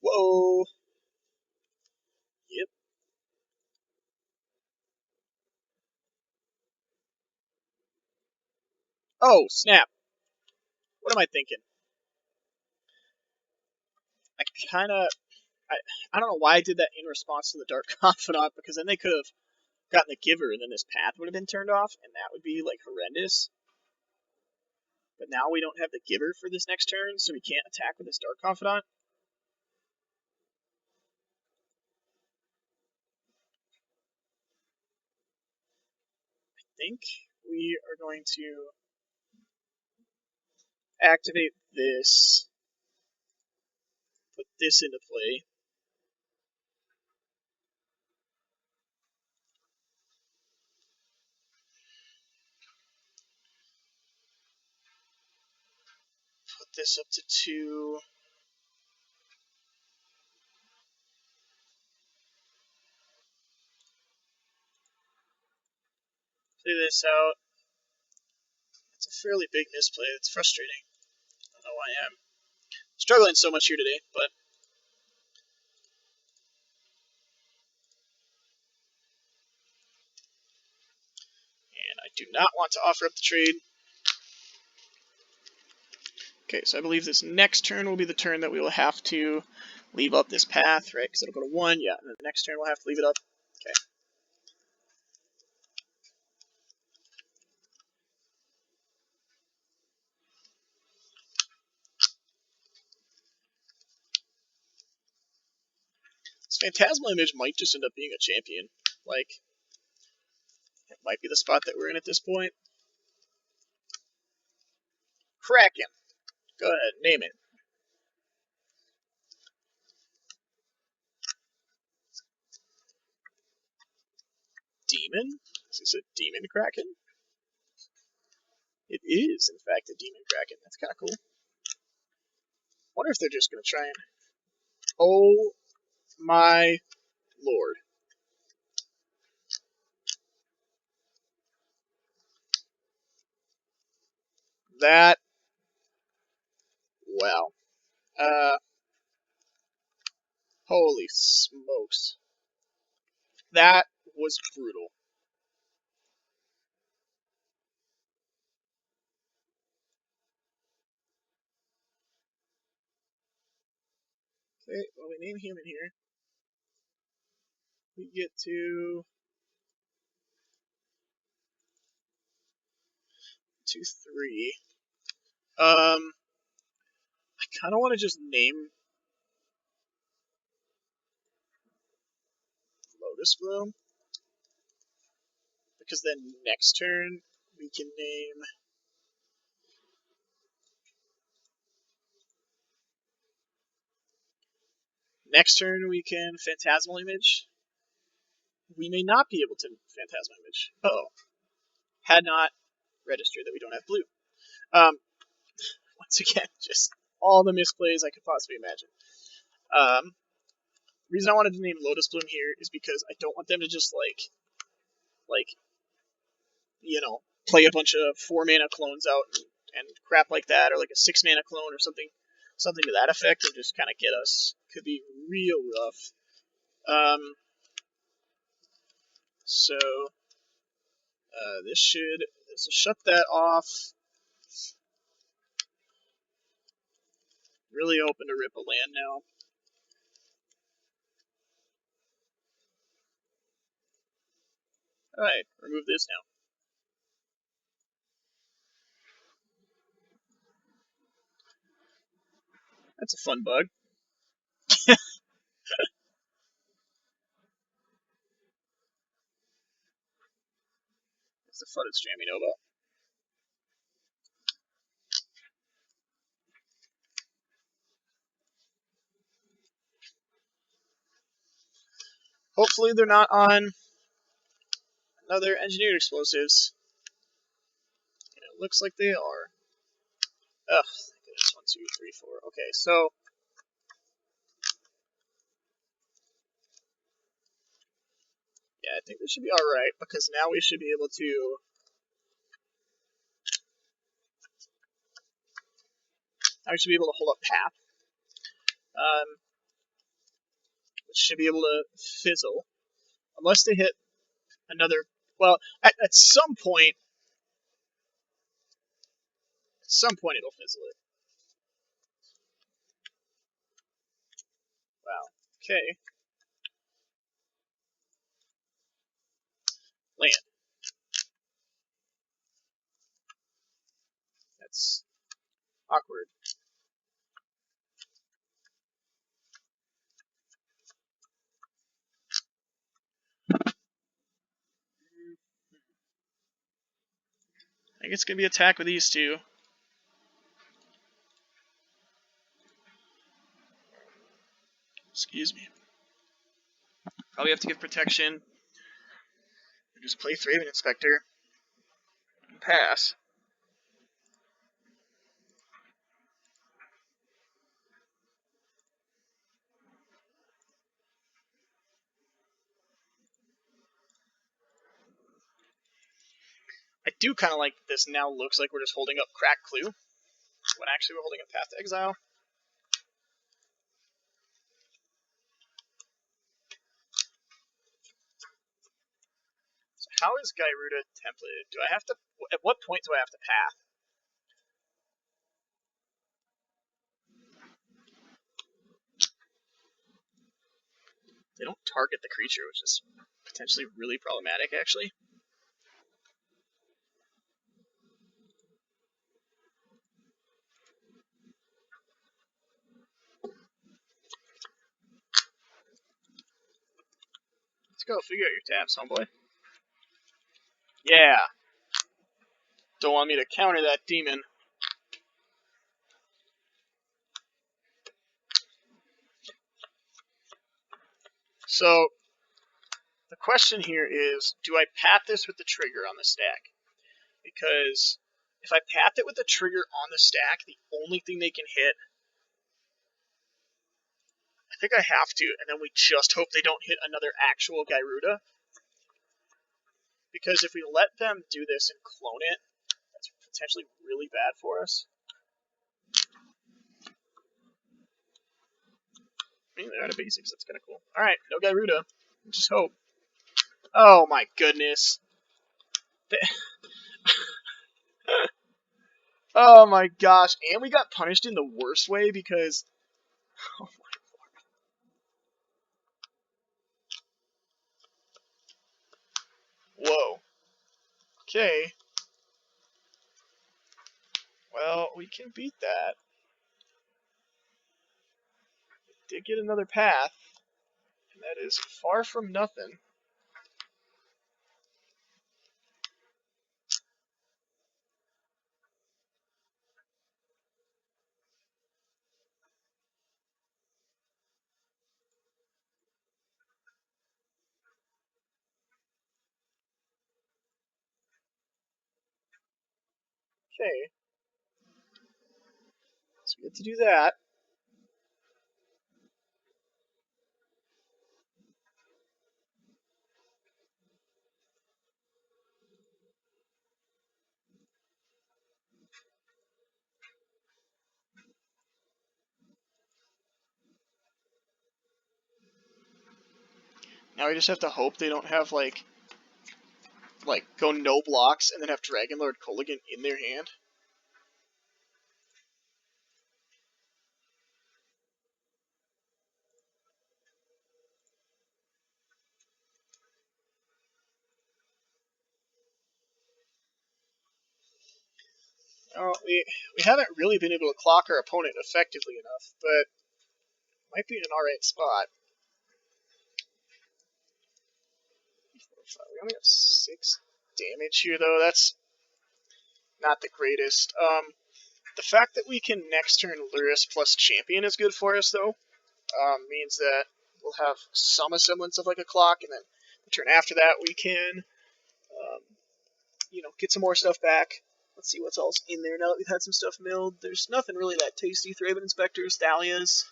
Whoa. Yep. Oh, snap. What am I thinking? I kind of... I don't know why I did that in response to the Dark Confidant, because then they could have gotten the Giver, and then this path would have been turned off, and that would be, like, horrendous. But now we don't have the Giver for this next turn, so we can't attack with this Dark Confidant. I think we are going to activate this, put this into play. Put this up to 2. Play this out. It's a fairly big misplay. It's frustrating. I don't know why I'm struggling so much here today, but and I do not want to offer up the trade. Okay, so I believe this next turn will be the turn that we will have to leave up this path, right? Because it'll go to 1, yeah, and then the next turn we'll have to leave it up. Okay. This Phantasmal Image might just end up being a champion. Like, it might be the spot that we're in at this point. Kraken. Go ahead, name it. Demon? Is this a Demon Kraken? It is, in fact, a Demon Kraken. That's kind of cool. Wonder if they're just going to try and... Oh my lord. that, wow. Holy smokes. That was brutal. Okay, well, we name human here. We get to 2, 3. I kind of want to just name Lotus Bloom, because then next turn we can name. Next turn we can Phantasmal Image. We may not be able to Phantasmal Image. Oh, had not registered that we don't have blue. Once again, just all the misplays I could possibly imagine. The reason I wanted to name Lotus Bloom here is because I don't want them to just like play a bunch of 4-mana clones out and crap like that, or like a 6-mana clone or something to that effect, and just kind of get us. Could be real rough. So this will shut that off. Really open to rip a land now. Alright, remove this now. That's a fun bug. It's the funnest Jammy Nova. Hopefully they're not on another engineered explosives. And it looks like they are. Ugh, thank goodness. 1, 2, 3, 4. Okay, so yeah, I think this should be alright, because now we should be able to hold up Path. Which should be able to fizzle. Unless they hit another. Well, at some point it'll fizzle it. Wow. Okay. Land. That's awkward. I think it's gonna be attack with these two. Excuse me. Probably have to give protection. And just play Thraven Inspector. And pass. I do kind of like this now looks like we're just holding up Crack Clue, when actually we're holding up Path to Exile. So how is Gyruda templated? Do I have to? At what point do I have to Path? They don't target the creature, which is potentially really problematic, actually. Let's go. Figure out your taps, homeboy. Yeah. Don't want me to counter that demon. So, the question here is, do I path this with the trigger on the stack? Because if I path it with the trigger on the stack, the only thing they can hit, I think I have to, and then we just hope they don't hit another actual Gyruda. Because if we let them do this and clone it, that's potentially really bad for us. I mean, they're out of basics. That's kind of cool. All right, no Gyruda. Just hope. Oh my goodness. Oh my gosh, and we got punished in the worst way because... Oh my... Whoa. Okay. Well, we can beat that. Did get another path, and that is far from nothing. Okay. So we get to do that. Now we just have to hope they don't have, like go no blocks and then have Dragon Lord Kolaghan in their hand. Oh, we haven't really been able to clock our opponent effectively enough, but might be in an alright spot. We only have 6 damage here, though. That's not the greatest. The fact that we can next turn Lurrus plus Champion is good for us, though. Means that we'll have some semblance of like a clock, and then the turn after that we can, get some more stuff back. Let's see what's else in there now that we've had some stuff milled. There's nothing really that tasty. Thraben Inspectors, Dahlias,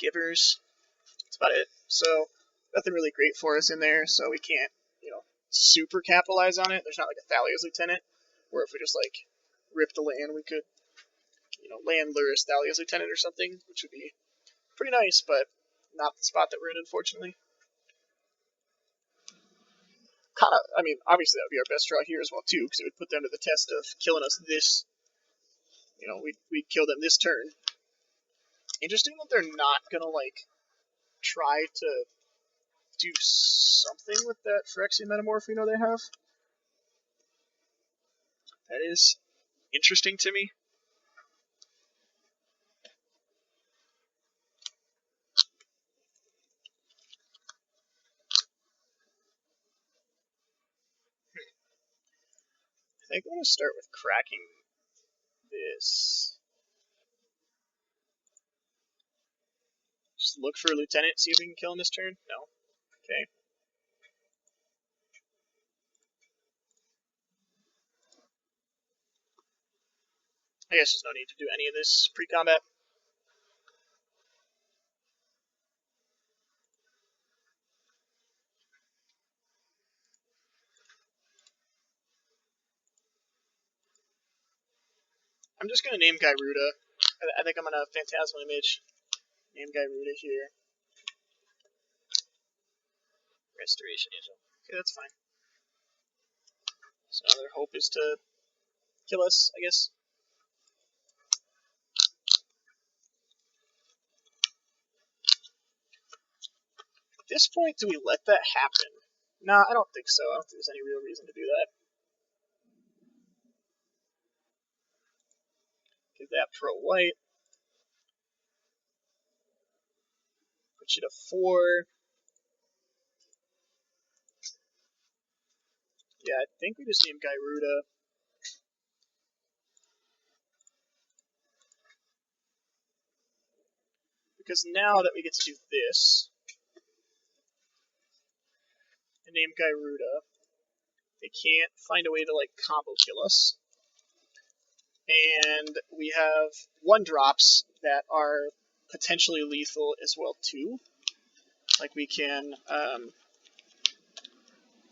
Givers. That's about it. So nothing really great for us in there, so we can't, super capitalize on it. There's not like a Thalia's Lieutenant, where if we just like rip the land, we could, land Lurrus Thalia's Lieutenant or something, which would be pretty nice, but not the spot that we're in, unfortunately. Kind of, I mean, obviously that would be our best draw here as well too, because it would put them to the test of killing us this. We'd kill them this turn. Interesting that they're not gonna like try to do something with that Phyrexian Metamorph we know they have. That is interesting to me. I think I'm gonna start with cracking this. Just look for a Lieutenant, see if we can kill him this turn. No. Okay. I guess there's no need to do any of this pre-combat. I'm just gonna name Gyruda. I think I'm gonna Phantasmal Image. Name Gyruda here. Restoration Angel. Okay, that's fine. So now their hope is to kill us, I guess. At this point, do we let that happen? Nah, I don't think so. I don't think there's any real reason to do that. Give that pro-white. Put you to 4. Yeah, I think we just name Gyruda. Because now that we get to do this, and name Gyruda, they can't find a way to, like, combo kill us. And we have 1-drops that are potentially lethal as well, too. Like, we can,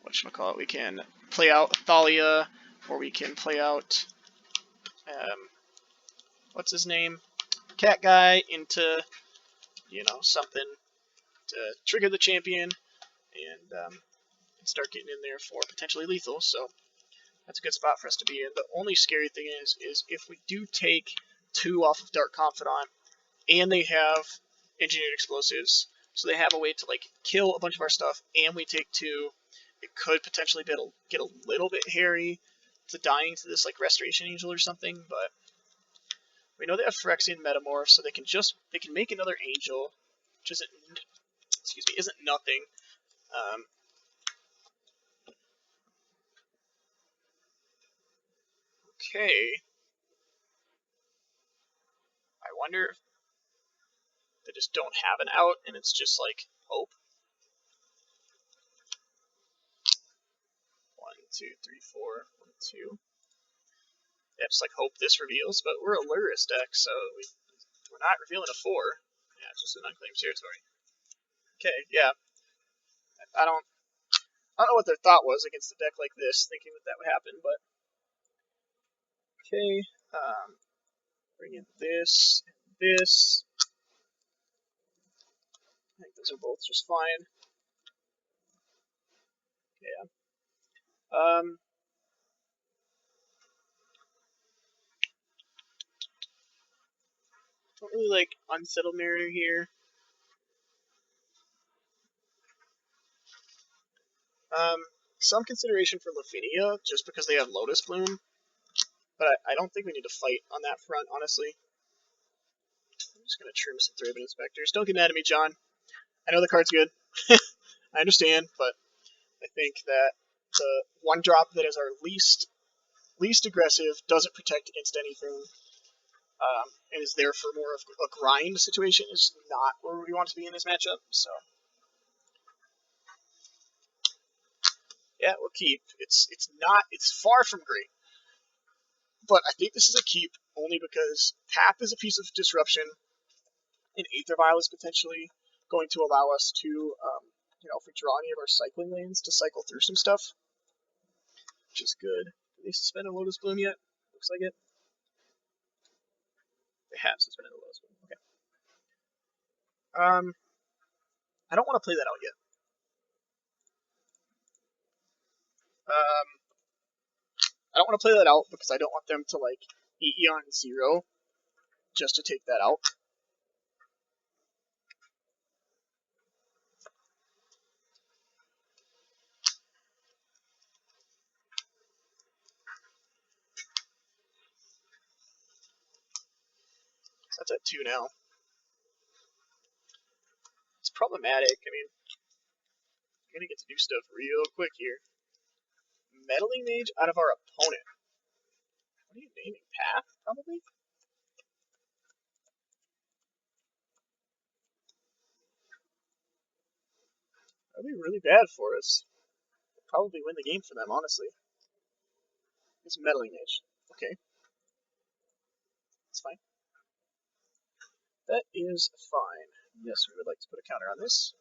whatchamacallit, we can play out Thalia, or we can play out what's his name, cat guy into, something to trigger the champion and start getting in there for potentially lethal. So that's a good spot for us to be in. The only scary thing is if we do take 2 off of Dark Confidant and they have engineered explosives, so they have a way to like kill a bunch of our stuff, and we take 2, it could potentially get a little bit hairy to dying to this like Restoration Angel or something. But we know they have Phyrexian Metamorph, so they can make another Angel, which isn't nothing. Okay, I wonder if they just don't have an out and it's just like hope. 1, 2, 3, 4, 1, 2. Yeah, just like hope this reveals, but we're a Lurrus deck, so we're not revealing a 4. Yeah, it's just an unclaimed territory. Okay, yeah. I don't I don't know what their thought was against a deck like this, thinking that would happen, but okay. Bring in this and this. I think those are both just fine. Yeah. Don't really like Unsettled Mariner here. Some consideration for Lavinia, just because they have Lotus Bloom, but I don't think we need to fight on that front, honestly. I'm just gonna trim some Thraben Inspectors. Don't get mad at me, John. I know the card's good. I understand, but I think that the 1-drop that is our least aggressive, doesn't protect against anything, and is there for more of a grind situation is not where we want to be in this matchup. So yeah, we'll keep. It's far from great, but I think this is a keep only because tap is a piece of disruption, and Aether Vial is potentially going to allow us to, if we draw any of our cycling lanes, to cycle through some stuff, which is good. Did they suspend a Lotus Bloom yet? Looks like it. They have suspended a Lotus Bloom. Okay. I don't want to play that out yet. Um, I don't want to play that out because I don't want them to like Eon 0 just to take that out. That's at 2 now. It's problematic. I mean, I'm gonna get to do stuff real quick here. Meddling Mage out of our opponent. What are you naming? Path, probably? That'd be really bad for us. Probably win the game for them, honestly. It's Meddling Mage. Okay. That's fine. That is fine. Yes, we would like to put a counter on this.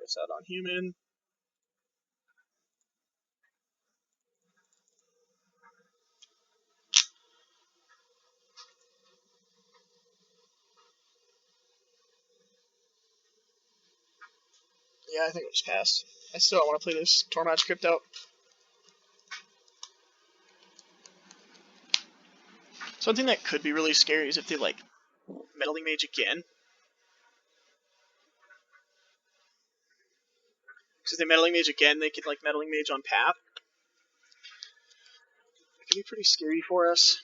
It's out on human. Yeah, I think it just passed. I still don't want to play this Tormach Crypt out. Something that could be really scary is if they, like, Meddling Mage again. Because if they Meddling Mage again, they could, like, Meddling Mage on Path. It could be pretty scary for us.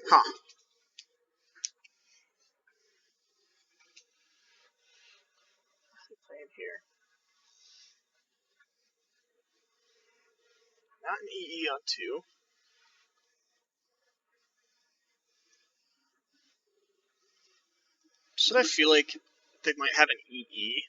Huh. Playing here. Not an EE on 2. Should I feel like they might have an EE?